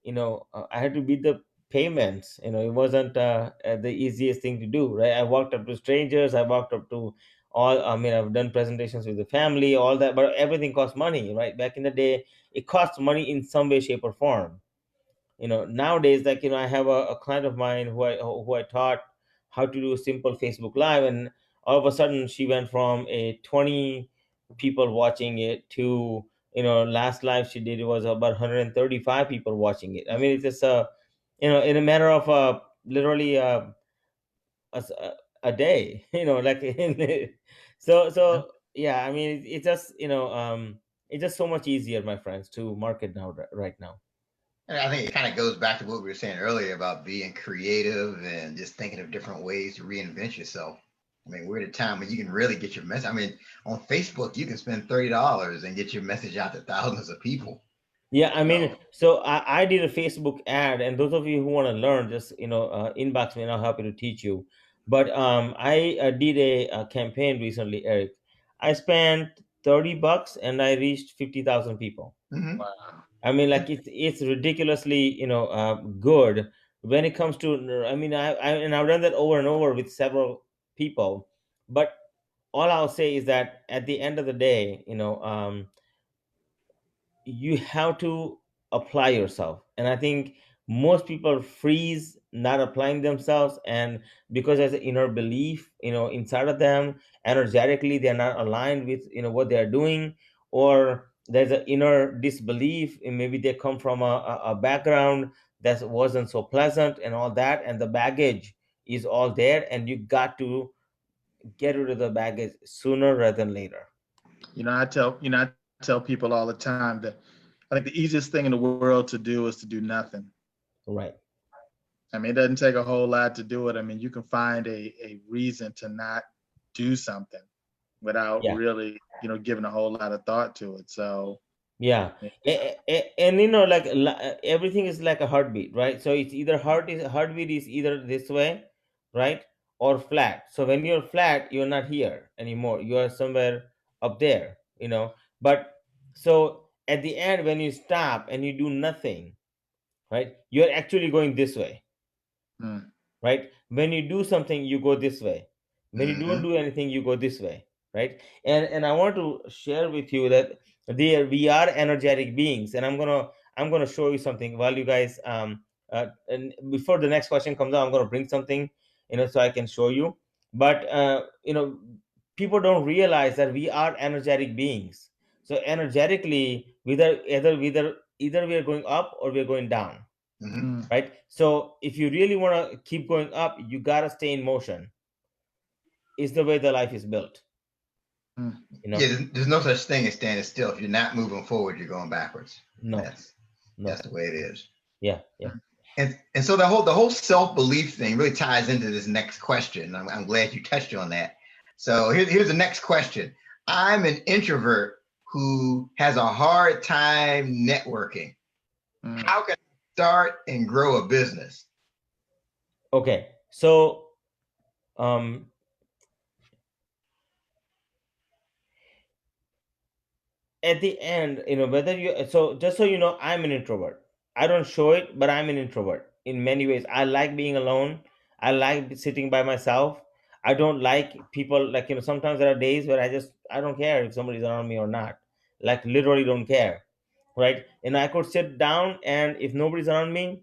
beat the payments. It wasn't the easiest thing to do, right? I walked up to strangers. I walked up to all. I mean, I've done presentations with the family, all that, but everything costs money, right? Back in the day, it costs money in some way, shape, or form. Nowadays, like I have a client of mine who I taught how to do simple Facebook Live, and all of a sudden she went from a 20 people watching it to last live she did, it was about 135 people watching it. I mean, it's just in a matter of literally a day. Like so yeah. I mean, it's just it's just so much easier, my friends, to market now, right now. And I think it kind of goes back to what we were saying earlier about being creative and just thinking of different ways to reinvent yourself. I mean, we're at a time when you can really get your message. I mean, on Facebook, you can spend $30 and get your message out to thousands of people. Yeah, I mean, so I did a Facebook ad, and those of you who want to learn, just inbox me, and I'll happy to teach you. But I did a campaign recently, Eric. I spent $30, and I reached 50,000 people. Mm-hmm. Wow. I mean, like it's ridiculously good when it comes to. I mean, and I've done that over and over with several people. But all I'll say is that at the end of the day, you have to apply yourself, and I think most people freeze not applying themselves, and because there's an inner belief inside of them, energetically they're not aligned with what they're doing, or there's an inner disbelief, and maybe they come from a background that wasn't so pleasant and all that, and the baggage is all there, and you got to get rid of the baggage sooner rather than later. I tell people all the time that I think the easiest thing in the world to do is to do nothing. Right. I mean, it doesn't take a whole lot to do it. I mean, you can find a reason to not do something without Yeah. really, giving a whole lot of thought to it. So, Yeah, and like everything is like a heartbeat, right? So it's either heartbeat is either this way, right, or flat. So when you're flat, you're not here anymore. You are somewhere up there, But so at the end, when you stop and you do nothing, right, you're actually going this way, mm, right? When you do something, you go this way. When you don't Mm-hmm. do anything, you go this way, right? And I want to share with you that we are energetic beings, and I'm gonna show you something while you guys and before the next question comes out, I'm gonna bring something, so I can show you. But people don't realize that we are energetic beings. So energetically, either we are going up or we are going down, Mm-hmm. mm, right? So if you really want to keep going up, you got to stay in motion. Is the way the life is built, mm. Yeah, there's no such thing as standing still. If you're not moving forward, you're going backwards. No, That's no. the way it is. Yeah. And so the whole self-belief thing really ties into this next question. I'm glad you touched on that. So here's the next question. I'm an introvert who has a hard time networking. Mm. How can I start and grow a business? Okay, so um at the end, whether you so just so you know, I'm an introvert. I don't show it, but I'm an introvert in many ways. I like being alone. I like sitting by myself. I don't like people, like sometimes there are days where I don't care if somebody's around me or not, like literally don't care, right? And I could sit down, and if nobody's around me,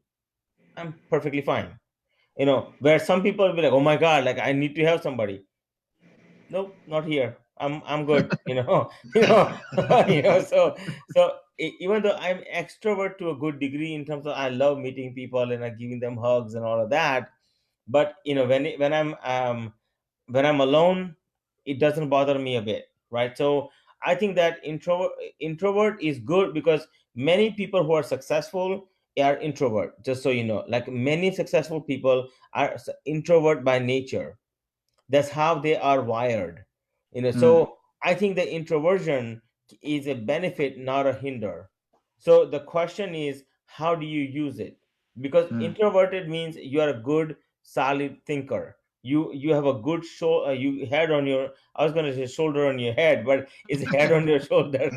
I'm perfectly fine. Where some people will be like, oh my god, like I need to have somebody. Nope, not here. I'm good. So even though I'm extrovert to a good degree in terms of I love meeting people and giving them hugs and all of that, But when I'm alone, it doesn't bother me a bit, right? So I think that introvert is good, because many people who are successful are introvert. Just so you know, like many successful people are introvert by nature. That's how they are wired, Mm, so I think the introversion is a benefit, not a hinder. So the question is, how do you use it? Because mm. introverted means you are a good solid thinker. You have a good you head on your, I was going to say shoulder on your head, but it's head on your shoulder.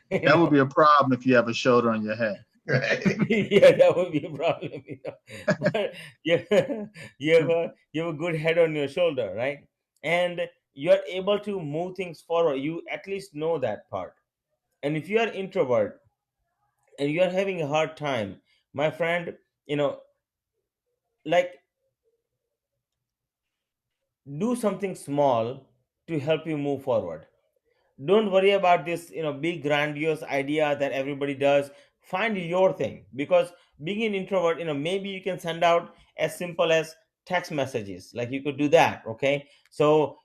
you That would know be a problem if you have a shoulder on your head. Right. yeah, that would be a problem, but you, you have a good head on your shoulder, right? And you're able to move things forward. You at least know that part. And if you are introvert and you are having a hard time, my friend, you know, like, do something small to help you move forward. Don't worry about this big grandiose idea that everybody does. Find your thing, because being an introvert, maybe you can send out as simple as text messages. Like, you could do that, okay? So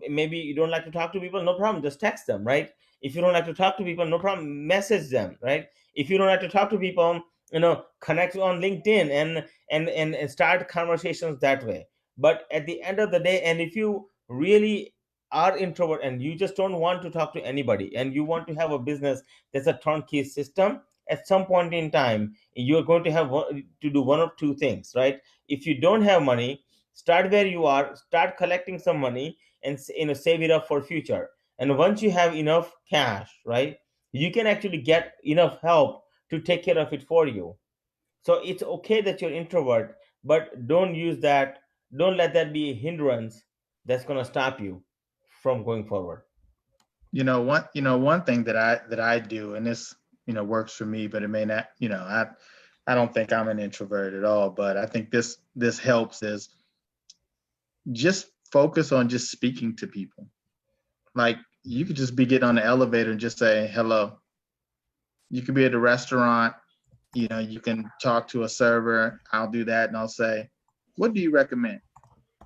maybe you don't like to talk to people, no problem, just text them, right? If you don't like to talk to people, no problem, message them, right? If you don't like to talk to people, connect on LinkedIn, and start conversations that way. But at the end of the day, and if you really are introvert and you just don't want to talk to anybody, and you want to have a business that's a turnkey system, at some point in time you're going to have to do one of two things, right? If you don't have money, start where you are, start collecting some money, and save it up for future. And once you have enough cash, right, you can actually get enough help to take care of it for you. So it's okay that you're introvert, but don't let that be a hindrance that's going to stop you from going forward. One thing that I do, and this works for me, but it may not. I don't think I'm an introvert at all, but I think this helps is just focus on just speaking to people. Like, you could just be getting on the elevator and just say hello. You could be at a restaurant, you can talk to a server. I'll do that and I'll say, what do you recommend?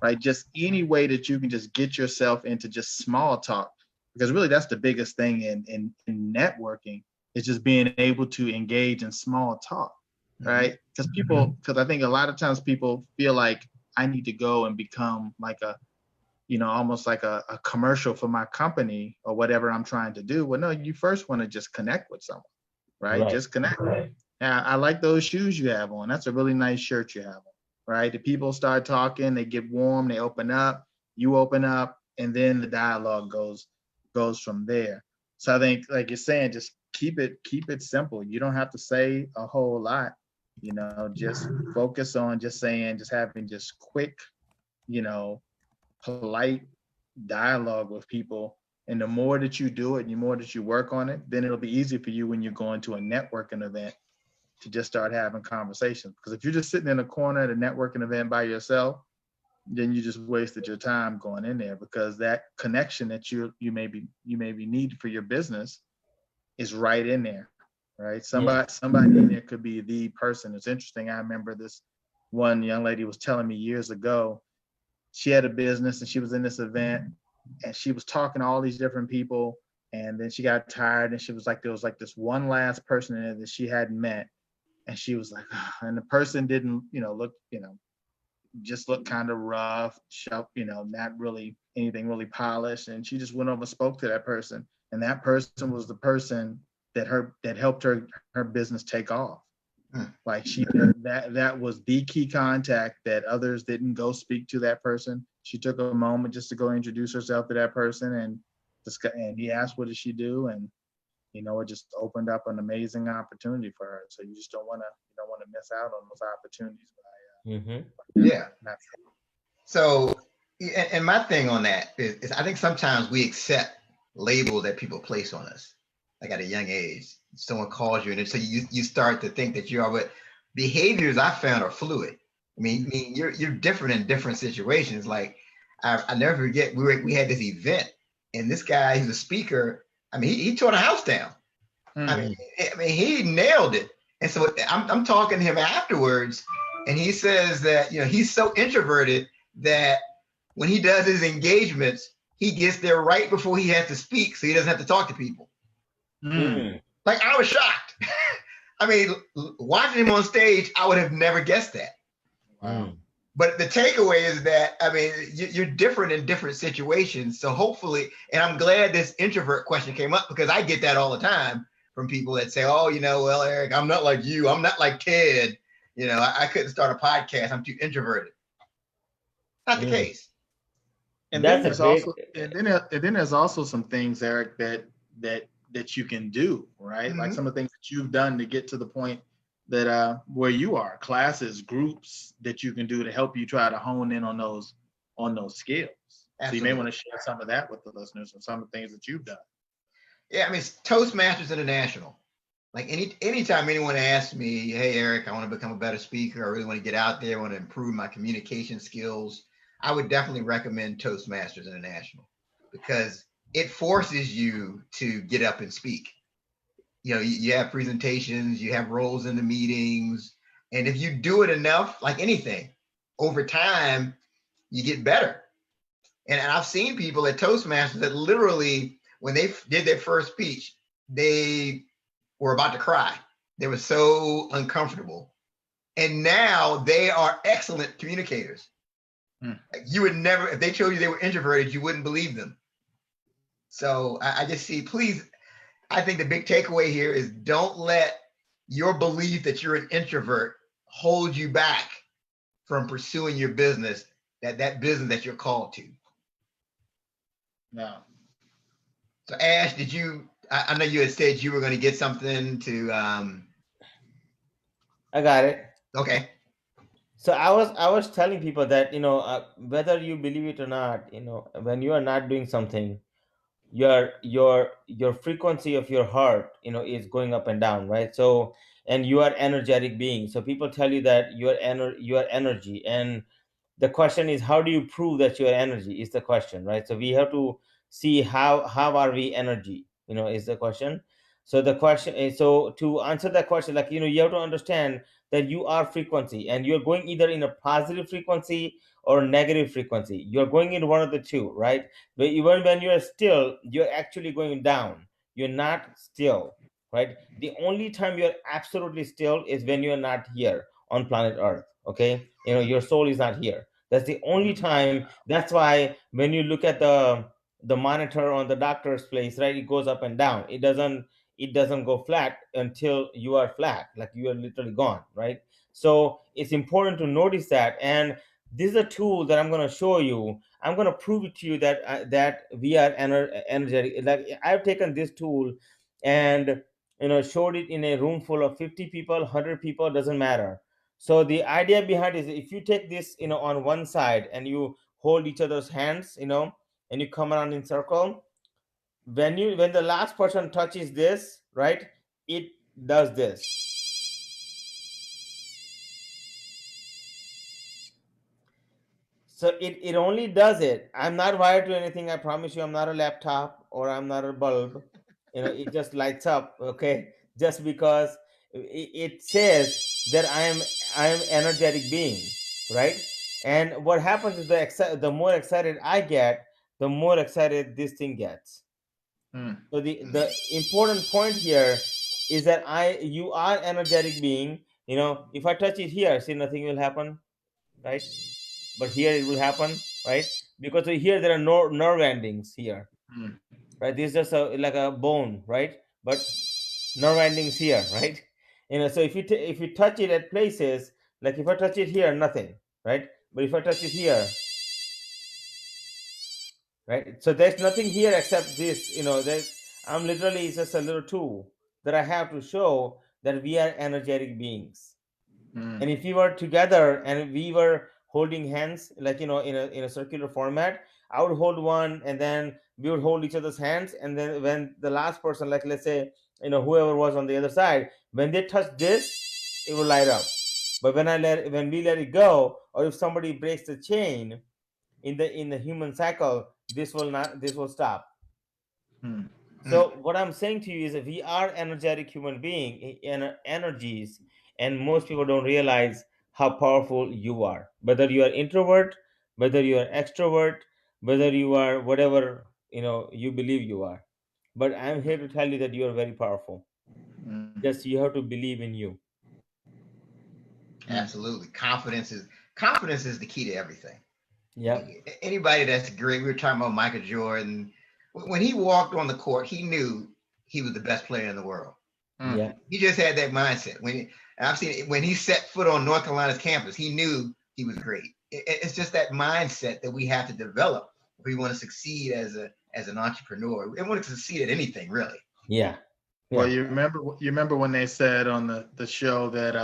Right? Just any way that you can just get yourself into just small talk. Because really that's the biggest thing in networking, is just being able to engage in small talk. Right? Because I think a lot of times people feel like I need to go and become like almost like a commercial for my company or whatever I'm trying to do. Well, no, you first want to just connect with someone, right? Right. Just connect. Yeah, I like those shoes you have on. That's a really nice shirt you have on, right? The people start talking, they get warm, they open up, you open up, and then the dialogue goes from there. So I think, like you're saying, just keep it simple. You don't have to say a whole lot. Just focus on just having just quick, you know, polite dialogue with people. And the more that you do it and the more that you work on it, then it'll be easy for you when you're going to a networking event to just start having conversations. Because if you're just sitting in a corner at a networking event by yourself, then you just wasted your time going in there, because that connection that you may be needing for your business is right in there, right? Yeah. Somebody in there could be the person. It's interesting. I remember this one young lady was telling me years ago. She had a business and she was in this event and she was talking to all these different people, and then she got tired and she was like, there was like this one last person in there that she hadn't met, and she was like, and the person didn't look, just looked kind of rough, not really anything really polished. And she just went over and spoke to that person, and that person was the person that helped her business take off. Like, that was the key contact that others didn't go speak to that person. She took a moment just to go introduce herself to that person, and he asked, what does she do? And it just opened up an amazing opportunity for her. So you don't want to miss out on those opportunities Hmm. by Yeah. not. So, and my thing on that is I think sometimes we accept labels that people place on us, like at a young age. Someone calls you, and so you start to think that you are. But behaviors I found are fluid. I mean, you're different in different situations. Like, I never forget, we had this event, and this guy, he's a speaker. I mean, he tore the house down. I mean, Mm. I mean, he nailed it. And so I'm talking to him afterwards, And he says that, he's so introverted that when he does his engagements, he gets there right before he has to speak, so he doesn't have to talk to people. Mm. Like, I was shocked. I mean, watching him on stage, I would have never guessed that. Wow. But the takeaway is that, I mean, you're different in different situations. So hopefully, and I'm glad this introvert question came up, because I get that all the time from people that say, oh, well, Eric, I'm not like you. I'm not like Ted. I couldn't start a podcast. I'm too introverted. Not the case. And then That's a there's great. also and then there's also some things, Eric, that you can do, right? Like some of the things that you've done to get to the point that where you are, classes, groups that you can do to help you try to hone in on those skills. Absolutely. So you may want to share some of that with the listeners, or some of the things that you've done. Yeah, I mean, it's Toastmasters International. Like anytime anyone asks me, hey, Eric, I want to become a better speaker, I really want to get out there, I want to improve my communication skills, I would definitely recommend Toastmasters International, because it forces you to get up and speak. You have presentations, you have roles in the meetings, and if you do it enough, like anything, over time, you get better. And I've seen people at Toastmasters that literally, when they did their first speech, they were about to cry. They were so uncomfortable. And now they are excellent communicators. Like, you would never, if they told you they were introverted, you wouldn't believe them. So I just see, please, I think the big takeaway here is, don't let your belief that you're an introvert hold you back from pursuing your business, that business that you're called to. No. So Ash, I know you had said you were going to get something to. I got it. Okay. So I was telling people that, whether you believe it or not, when you are not doing something, your frequency of your heart, is going up and down, right? So, and you are energetic being. So people tell you that you are energy, and the question is, how do you prove that you are energy, is the question, right? So we have to see how are we energy, is the question. So the question is, so to answer that question, like, you have to understand that you are frequency, and you're going either in a positive frequency or negative frequency. You're going in one of the two, right? But even when you're still, you're actually going down. You're not still, right? The only time you're absolutely still is when you're not here on planet Earth. Okay, your soul is not here. That's the only time. That's why when you look at the monitor on the doctor's place, right, it goes up and down. It doesn't go flat until you are flat, like you are literally gone, right? So it's important to notice that. And this is a tool that I'm going to show you. I'm going to prove it to you that we are energetic. Like, I've taken this tool and showed it in a room full of 50 people, 100 people, doesn't matter. So the idea behind is, if you take this, on one side, and you hold each other's hands, and you come around in circle, when the last person touches this, right, it does this. So it only does it. I'm not wired to anything. I promise you, I'm not a laptop, or I'm not a bulb. It just lights up. Okay, just because it says that I am energetic being, right? And what happens is, the more excited I get, the more excited this thing gets. So the important point here is that you are energetic being. If I touch it here, see, nothing will happen, right? But here it will happen, right? Because here there are no nerve endings here, right? This is just like a bone, right? But nerve endings here, right? So if you touch it at places, like if I touch it here, nothing, right? But if I touch it here, right? So there's nothing here except this. I'm literally, it's just a little tool that I have to show that we are energetic beings. And if we were together and we were holding hands, like, in a circular format, I would hold one, and then we would hold each other's hands, and then when the last person, like, let's say, whoever was on the other side, when they touch this, it will light up. But when we let it go, or if somebody breaks the chain in the human cycle, this will stop. So what I'm saying to you is that we are energetic human being, energies, and most people don't realize how powerful you are, whether you are introvert, whether you are extrovert, whether you are whatever you believe you are. But I'm here to tell you that you are very powerful. Mm, Just you have to believe in you. mm, Absolutely. Confidence is the key to everything. Yep. Anybody that's great. We were talking about Michael Jordan. When he walked on the court, he knew he was the best player in the world. mm. Yeah. He just had that mindset. I've seen it, when he set foot on North Carolina's campus, he knew he was great. It's just that mindset that we have to develop if we want to succeed as an entrepreneur. We want to succeed at anything, really. Yeah. Well, Yeah. you remember when they said on the show that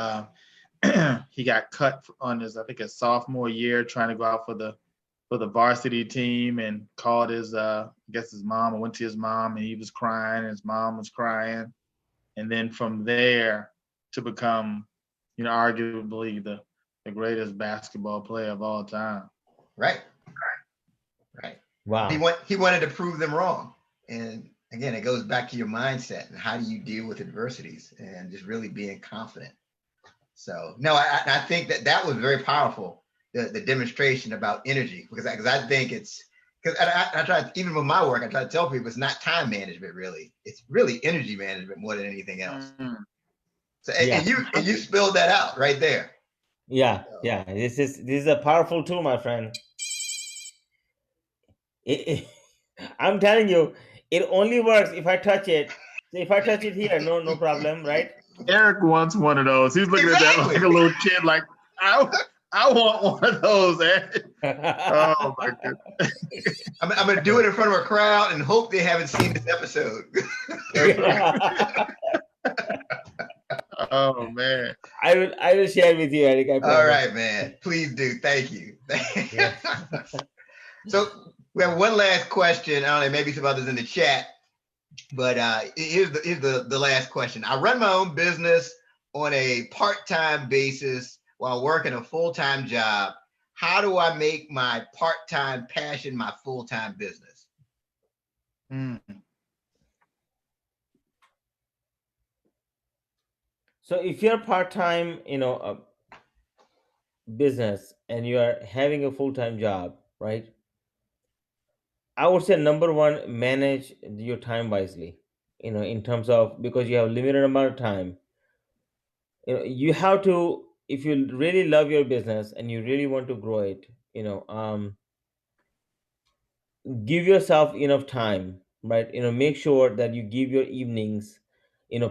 he got cut on his, I think, his sophomore year, trying to go out for the varsity team, and called his I guess his mom, or went to his mom, and he was crying, and his mom was crying, and then from there to become, arguably the greatest basketball player of all time. Right. Right. He Wow. want he wanted to prove them wrong. And again, it goes back to your mindset and how do you deal with adversities and just really being confident. So no, I think that was very powerful. The demonstration about energy, because I think it's because I try, even with my work, I try to tell people it's not time management really. It's really energy management more than anything else. Mm. So Yeah. and you spilled that out right there. Yeah. So, Yeah. This is a powerful tool, my friend. I'm telling you, it only works if I touch it. So if I touch it here, no problem, right? Eric wants one of those. He's looking at that exactly. like a little kid, like I want one of those, Eric. Oh my goodness. I'm gonna do it in front of a crowd and hope they haven't seen this episode. Oh man. I will share with you, Eric. I All promise. right, man. Please do. Thank you. Yeah. So we have one last question. I don't know, maybe some others in the chat, but here's the last question. I run my own business on a part-time basis while working a full-time job. How do I make my part-time passion my full-time business? Mm. So if you're part-time, business and you are having a full-time job, right? I would say number one, manage your time wisely. In terms of, because you have limited amount of time. You have to, if you really love your business and you really want to grow it, give yourself enough time, right? Make sure that you give your evenings,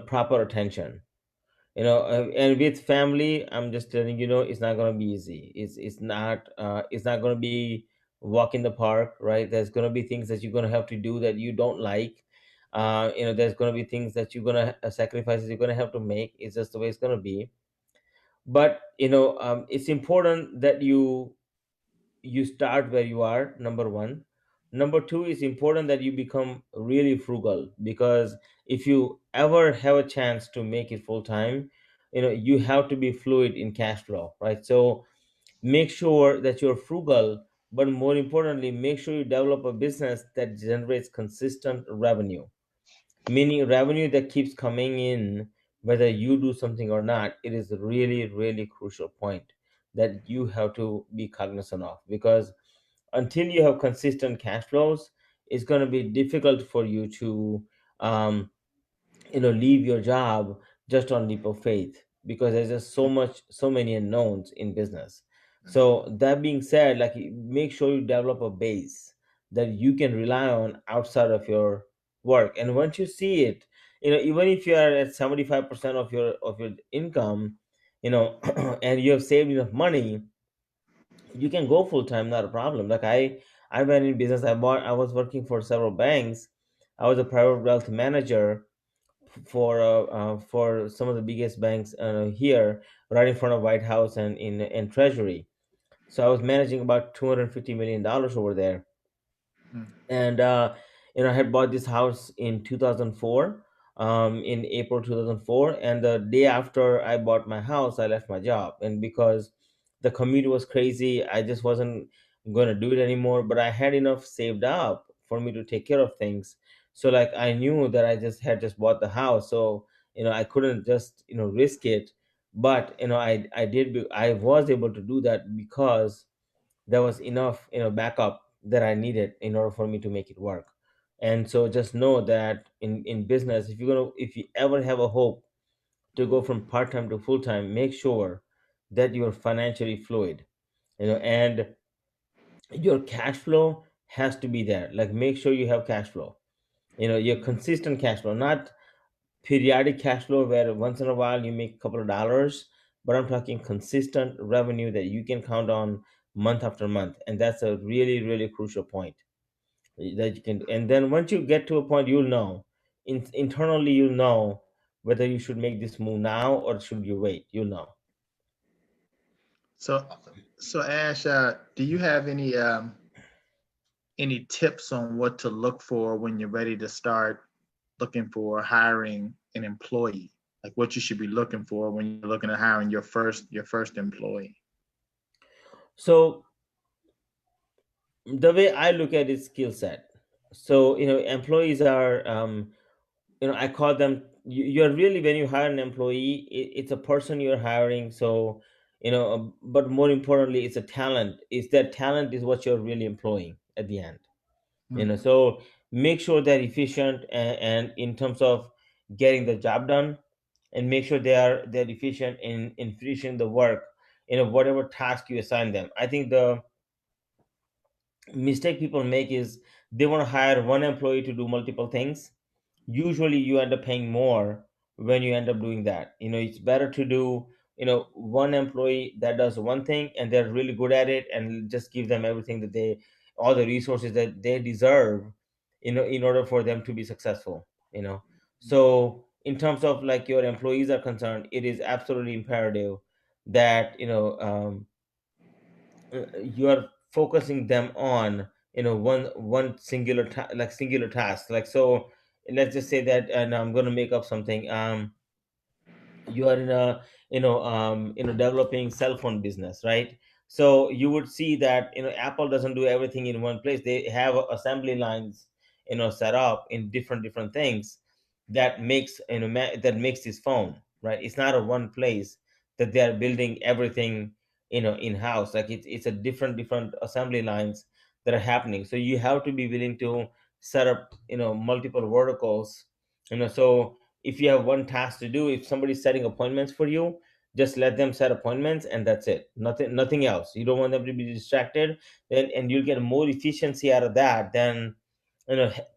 proper attention. And with family, I'm just telling it's not going to be easy. It's not going to be walk in the park, right? There's going to be things that you're going to have to do that you don't like. There's going to be things that you're going to sacrifices you're going to have to make. It's just the way it's going to be. But it's important that you start where you are, number one. Number two, it's important that you become really frugal, because if you ever have a chance to make it full time, you have to be fluid in cash flow, right? So make sure that you're frugal, but more importantly, make sure you develop a business that generates consistent revenue, meaning revenue that keeps coming in whether you do something or not. It is a really, really crucial point that you have to be cognizant of, because until you have consistent cash flows, it's going to be difficult for you to um, leave your job just on leap of faith, because there's just so many unknowns in business. So that being said, like, make sure you develop a base that you can rely on outside of your work. And once you see it, even if you are at 75% of your income, and you have saved enough money, you can go full time, not a problem. Like, I went in business. I was working for several banks. I was a private wealth manager for some of the biggest banks here, right in front of White House and in Treasury. So I was managing about $250 million over there. Mm. And I had bought this house in 2004, in April 2004. And the day after I bought my house, I left my job. And because the commute was crazy, I just wasn't going to do it anymore. But I had enough saved up for me to take care of things. So, like, I knew that I just bought the house, so I couldn't just risk it. But I was able to do that because there was enough backup that I needed in order for me to make it work. And so just know that in business, if you ever have a hope to go from part-time to full-time, make sure that you're financially fluid, and your cash flow has to be there. Like, make sure you have cash flow, your consistent cash flow, not periodic cash flow where once in a while you make a couple of dollars, but I'm talking consistent revenue that you can count on month after month. And that's a really, really crucial point that you can. And then once you get to a point, you'll know, internally, you'll know whether you should make this move now or should you wait. You'll know. So, Awesome. so Ash, do you have any tips on what to look for when you're ready to start looking for hiring an employee? Like what you should be looking for when you're looking at hiring your first employee? So the way I look at it, skill set. So employees are, I call them, you're really, when you hire an employee, it's a person you're hiring. So but more importantly, it's a talent. It's that talent is what you're really employing at the end. Hmm. So make sure they're efficient, and in terms of getting the job done, and make sure they're efficient in finishing the work, whatever task you assign them. I think the mistake people make is they want to hire one employee to do multiple things. Usually you end up paying more when you end up doing that. It's better to do one employee that does one thing and they're really good at it, and just give them everything that they all the resources that they deserve, in order for them to be successful. So in terms of like your employees are concerned, it is absolutely imperative that you are focusing them on one singular task. Like, so let's just say that, and I'm going to make up something. You are in a developing cell phone business, right? So you would see that Apple doesn't do everything in one place. They have assembly lines set up in different things that makes that makes this phone, right? It's not a one place that they are building everything in house. Like, it's a different assembly lines that are happening. So you have to be willing to set up multiple verticals. So if you have one task to do, if somebody's setting appointments for you, just let them set appointments, and that's it. Nothing else. You don't want them to be distracted, then, and you'll get more efficiency out of that than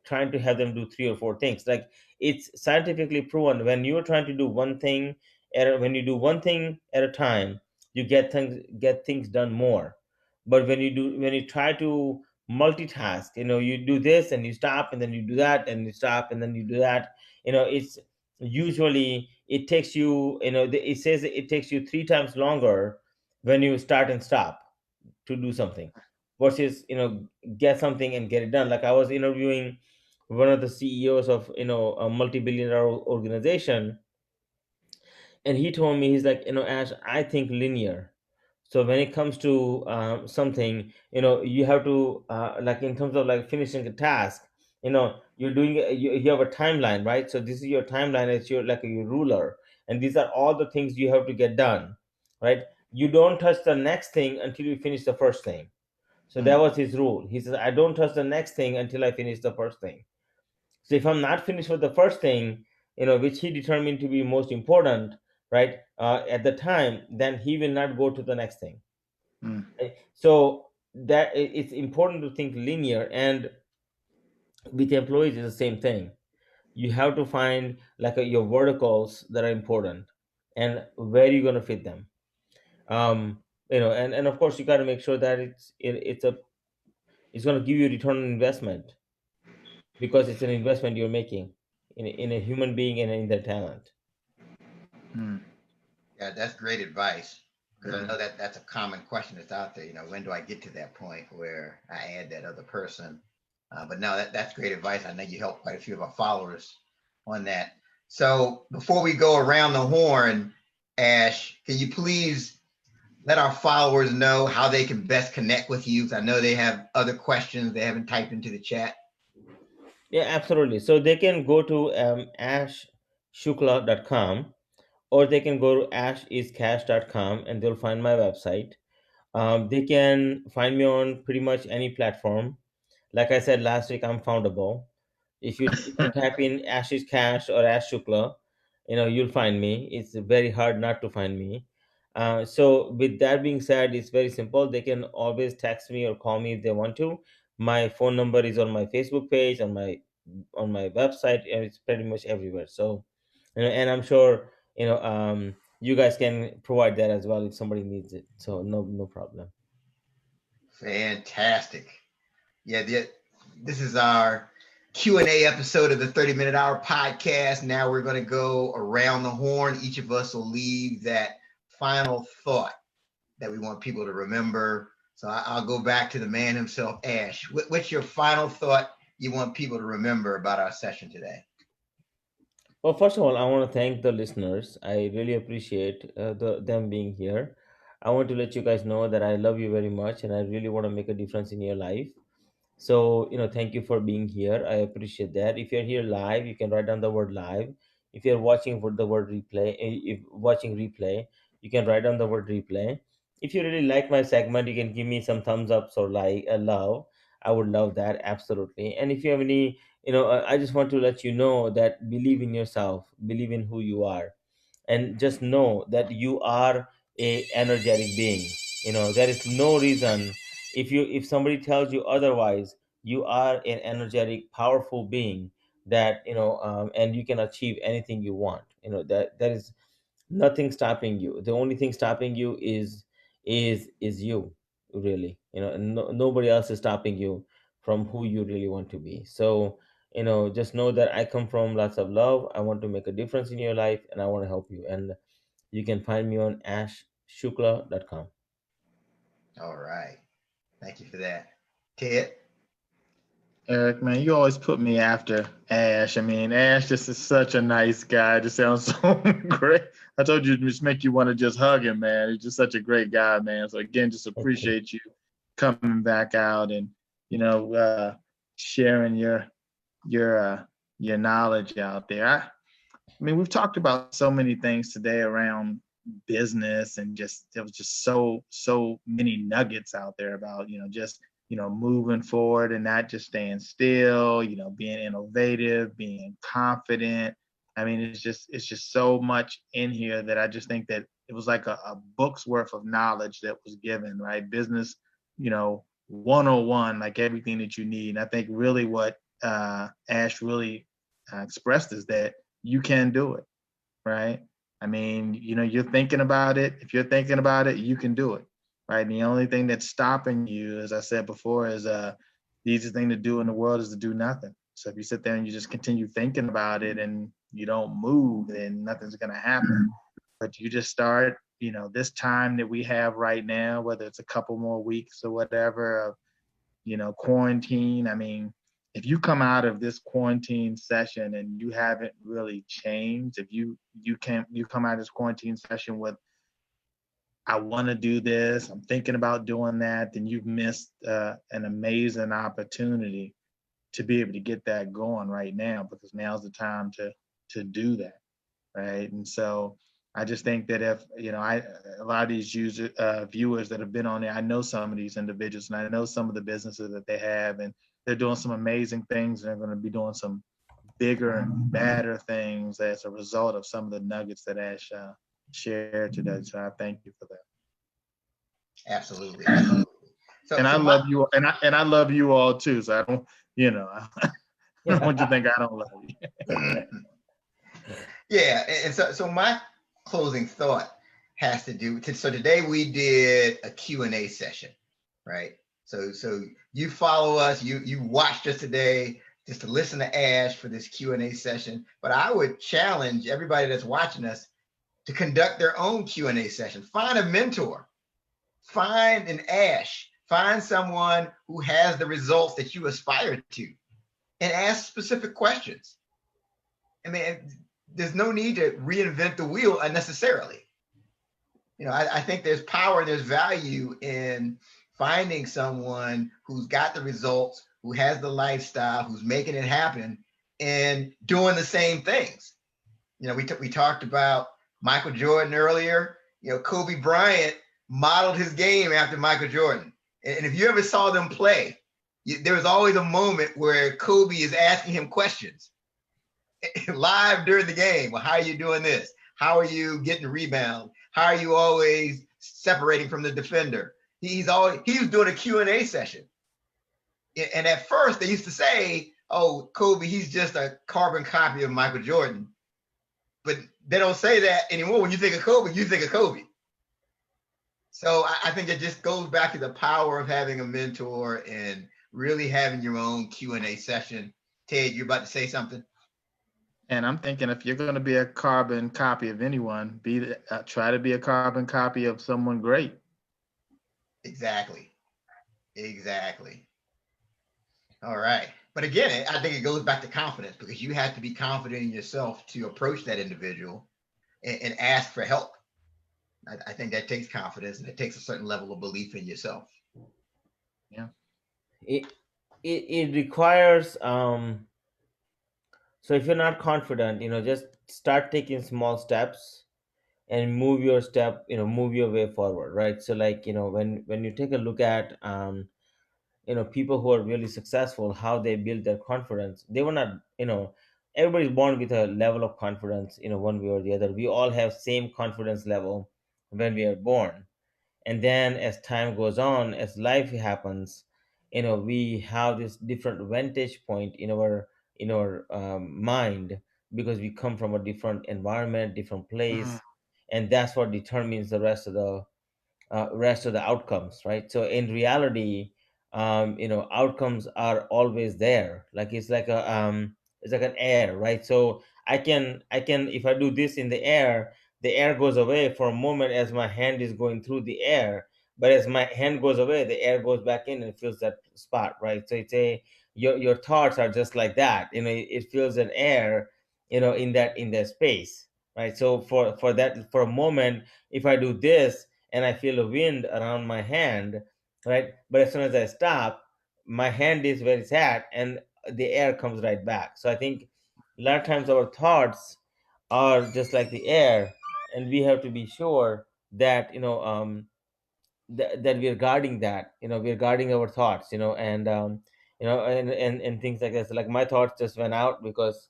trying to have them do three or four things. Like, it's scientifically proven, when you're trying to do one thing when you do one thing at a time, you get things done more. But when you try to multitask, you do this and you stop, and then you do that and you stop, and then you do that, it's usually, it takes you, it says it takes you three times longer when you start and stop to do something, versus get something and get it done. Like, I was interviewing one of the CEOs of a multi-billion dollar organization, and he told me, he's like, Ash, I think linear. So when it comes to something, you have to, like, in terms of like finishing a task, you're doing you have a timeline, right? So this is your timeline. It's your, like, your ruler, and these are all the things you have to get done, right? You don't touch the next thing until you finish the first thing. So Hmm. that was his rule. He says, I don't touch the next thing until I finish the first thing. So if I'm not finished with the first thing, which he determined to be most important, right, at the time, then he will not go to the next thing. Hmm. Right? So it's important to think linear, and with employees, it's the same thing. You have to find, like, your verticals that are important, and where you're going to fit them. And of course, you got to make sure that it's going to give you return on investment, because it's an investment you're making in a human being and in their talent. Hmm. Yeah, that's great advice, because I Yeah. know that that's a common question that's out there. When do I get to that point where I add that other person? But no, that's great advice. I know you helped quite a few of our followers on that. So before we go around the horn, Ash, can you please let our followers know how they can best connect with you? I know they have other questions they haven't typed into the chat. Yeah, absolutely. So they can go to ashshukla.com, or they can go to ashiscash.com and they'll find my website. They can find me on pretty much any platform. Like I said last week, I'm foundable. If you type in Ashish Cash or Ash Shukla, you'll find me. It's very hard not to find me. So with that being said, it's very simple. They can always text me or call me if they want to. My phone number is on my Facebook page, on my website, and it's pretty much everywhere. So, and I'm sure you guys can provide that as well if somebody needs it. So no problem. Fantastic. Yeah, this is our Q&A episode of the 30-minute hour podcast. Now we're going to go around the horn. Each of us will leave that final thought that we want people to remember. So I'll go back to the man himself, Ash. What's your final thought you want people to remember about our session today? Well, first of all, I want to thank the listeners. I really appreciate them being here. I want to let you guys know that I love you very much and I really want to make a difference in your life. So, thank you for being here. I appreciate that. If you're here live, you can write down the word live. If you're watching for the word replay, if watching replay, you can write down the word replay. If you really like my segment, you can give me some thumbs ups or like a love. I would love that absolutely. And if you have any, I just want to let you know that believe in yourself, believe in who you are, and just know that you are a energetic being. There is no reason, if somebody tells you otherwise, you are an energetic powerful being that and you can achieve anything you want. That there is nothing stopping you. The only thing stopping you is you, really. And nobody else is stopping you from who you really want to be. So just know that I come from lots of love. I want to make a difference in your life and I want to help you. And you can find me on ashshukla.com. All right. Thank you for that. Ted? Eric, man, you always put me after Ash. I mean, Ash just is such a nice guy. Just sounds so great. I told you, just make you want to just hug him, man. He's just such a great guy, man. So again, just Okay. appreciate you coming back out and sharing your your knowledge out there. I mean, we've talked about so many things today around business, and just there was just so many nuggets out there about just moving forward and not just staying still, being innovative, being confident. I mean, it's just so much in here that I just think that it was like a book's worth of knowledge that was given, right? Business, 101, like everything that you need. And I think really what Ash really expressed is that you can do it, right? I mean, you're thinking about it. If you're thinking about it, you can do it, right? And the only thing that's stopping you, as I said before, is the easiest thing to do in the world is to do nothing. So if you sit there and you just continue thinking about it and you don't move, then nothing's going to happen. But you just start, this time that we have right now, whether it's a couple more weeks or whatever of, quarantine. I mean, if you come out of this quarantine session and you haven't really changed, if you come out of this quarantine session with, I want to do this, I'm thinking about doing that, then you've missed an amazing opportunity to be able to get that going right now, because now's the time to do that, right? And so I just think that if a lot of these viewers that have been on there, I know some of these individuals, and I know some of the businesses that they have, and they're doing some amazing things, and they're going to be doing some bigger and better things as a result of some of the nuggets that Ash shared today. So I thank you for that. Absolutely. Absolutely. And I love you, and I love you all too. So I don't, I don't want you to think I don't love you. Yeah, and so my closing thought has to do with, so today we did a Q&A session, right? So you follow us, you watched us today just to listen to Ash for this Q&A session, but I would challenge everybody that's watching us to conduct their own Q&A session. Find a mentor, find an Ash, find someone who has the results that you aspire to, and ask specific questions. I mean, there's no need to reinvent the wheel unnecessarily. I think there's power, there's value in finding someone who's got the results, who has the lifestyle, who's making it happen, and doing the same things. We talked about Michael Jordan earlier. Kobe Bryant modeled his game after Michael Jordan. And if you ever saw them play, there was always a moment where Kobe is asking him questions live during the game. Well, how are you doing this? How are you getting the rebound? How are you always separating from the defender? He was doing a Q&A session. And at first they used to say, oh, Kobe, he's just a carbon copy of Michael Jordan. But they don't say that anymore. When you think of Kobe, you think of Kobe. So I think it just goes back to the power of having a mentor and really having your own Q&A session. Ted, you're about to say something? And I'm thinking, if you're going to be a carbon copy of anyone, try to be a carbon copy of someone great. Exactly. All right. But again, I think it goes back to confidence, because you have to be confident in yourself to approach that individual and ask for help. I think that takes confidence, and it takes a certain level of belief in yourself. Yeah. It requires so if you're not confident, just start taking small steps and move your way forward, right? So like, when you take a look at people who are really successful, how they build their confidence. They were not, everybody's born with a level of confidence, one way or the other. We all have same confidence level when we are born. And then as time goes on, as life happens, we have this different vantage point in our mind, because we come from a different environment, different place, and that's what determines the rest of the outcomes, right? So in reality, outcomes are always there. Like it's like an air, right? So I can if I do this in the air goes away for a moment as my hand is going through the air, but as my hand goes away, the air goes back in and fills that spot, right? So it's a your thoughts are just like that. It fills an air, in that space, right? So for that, for a moment, if I do this and I feel a wind around my hand, right? But as soon as I stop, my hand is where it's at, and the air comes right back. So I think a lot of times our thoughts are just like the air, and we have to be sure that that we're guarding that. We're guarding our thoughts. And things like this. Like my thoughts just went out because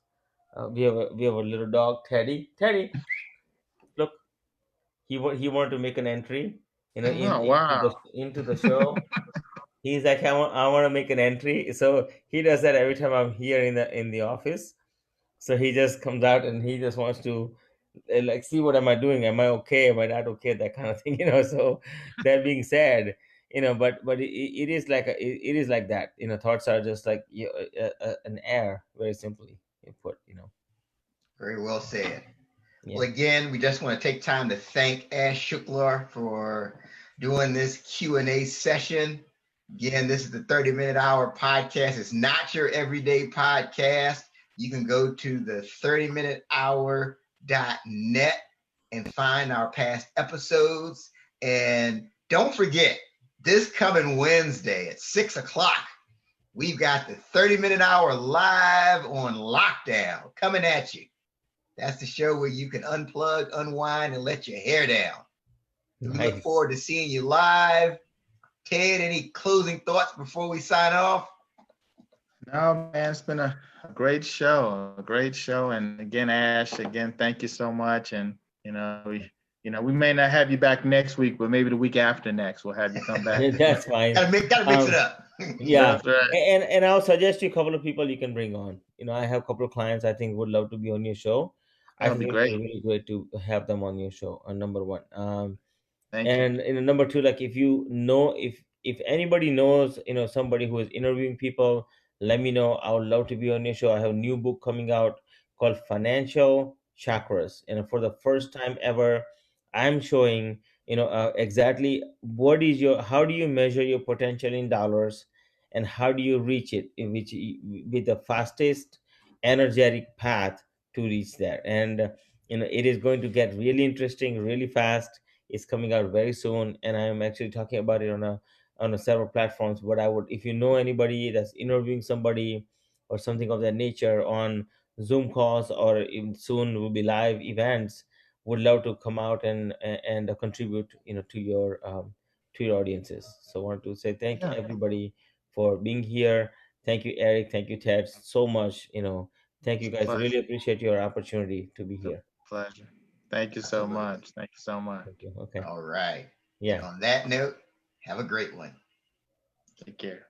we have a little dog, Teddy. Teddy, look, he wanted to make an entry, Oh, wow. into the show. He's like, I want to make an entry. So he does that every time I'm here in the office. So he just comes out and he just wants to like see what am I doing? Am I okay? Am I not okay? That kind of thing. So that being said, but it is like it is like that. Thoughts are just like an air, very simply put. Very well said. Yeah. Well, again, we just want to take time to thank Ash Shukla for doing this Q&A session. Again, this is the 30-minute hour podcast. It's not your everyday podcast. You can go to the 30minutehour.net and find our past episodes. And don't forget, this coming Wednesday at 6 o'clock, we've got the 30-minute hour live on lockdown coming at you. That's the show where you can unplug, unwind, and let your hair down. We look Nice. forward to seeing you live. Ted, any closing thoughts before we sign off? No, man, it's been a great show, And again, Ash, again, thank you so much. And we may not have you back next week, but maybe the week after next, we'll have you come back. That's fine. Gotta mix it up. Yeah. That's right. And I'll suggest you a couple of people you can bring on. I have a couple of clients I think would love to be on your show. I That'll be think it's great. really great to have them on your show. Number one. Thank you. And number two, like if anybody knows somebody who is interviewing people, let me know. I would love to be on your show. I have a new book coming out called Financial Chakras, and for the first time ever, I'm showing exactly how do you measure your potential in dollars, and how do you reach it, with the fastest energetic path to reach there. And it is going to get really interesting really fast. It's coming out very soon, and I am actually talking about it on a several platforms. But I would, if you know anybody that's interviewing somebody or something of that nature on Zoom calls, or even soon will be live events, would love to come out and contribute, to your audiences. So I want to say thank Yeah, everybody for being here. Thank you, Eric. Thank you, Ted, so much. Thank you it's a guys. I pleasure. really appreciate your opportunity to be It's a here. pleasure. Thank you so Absolutely. much. Thank you so much. Thank you. Okay. All right. And Yeah. on that note, have a great one. Take care.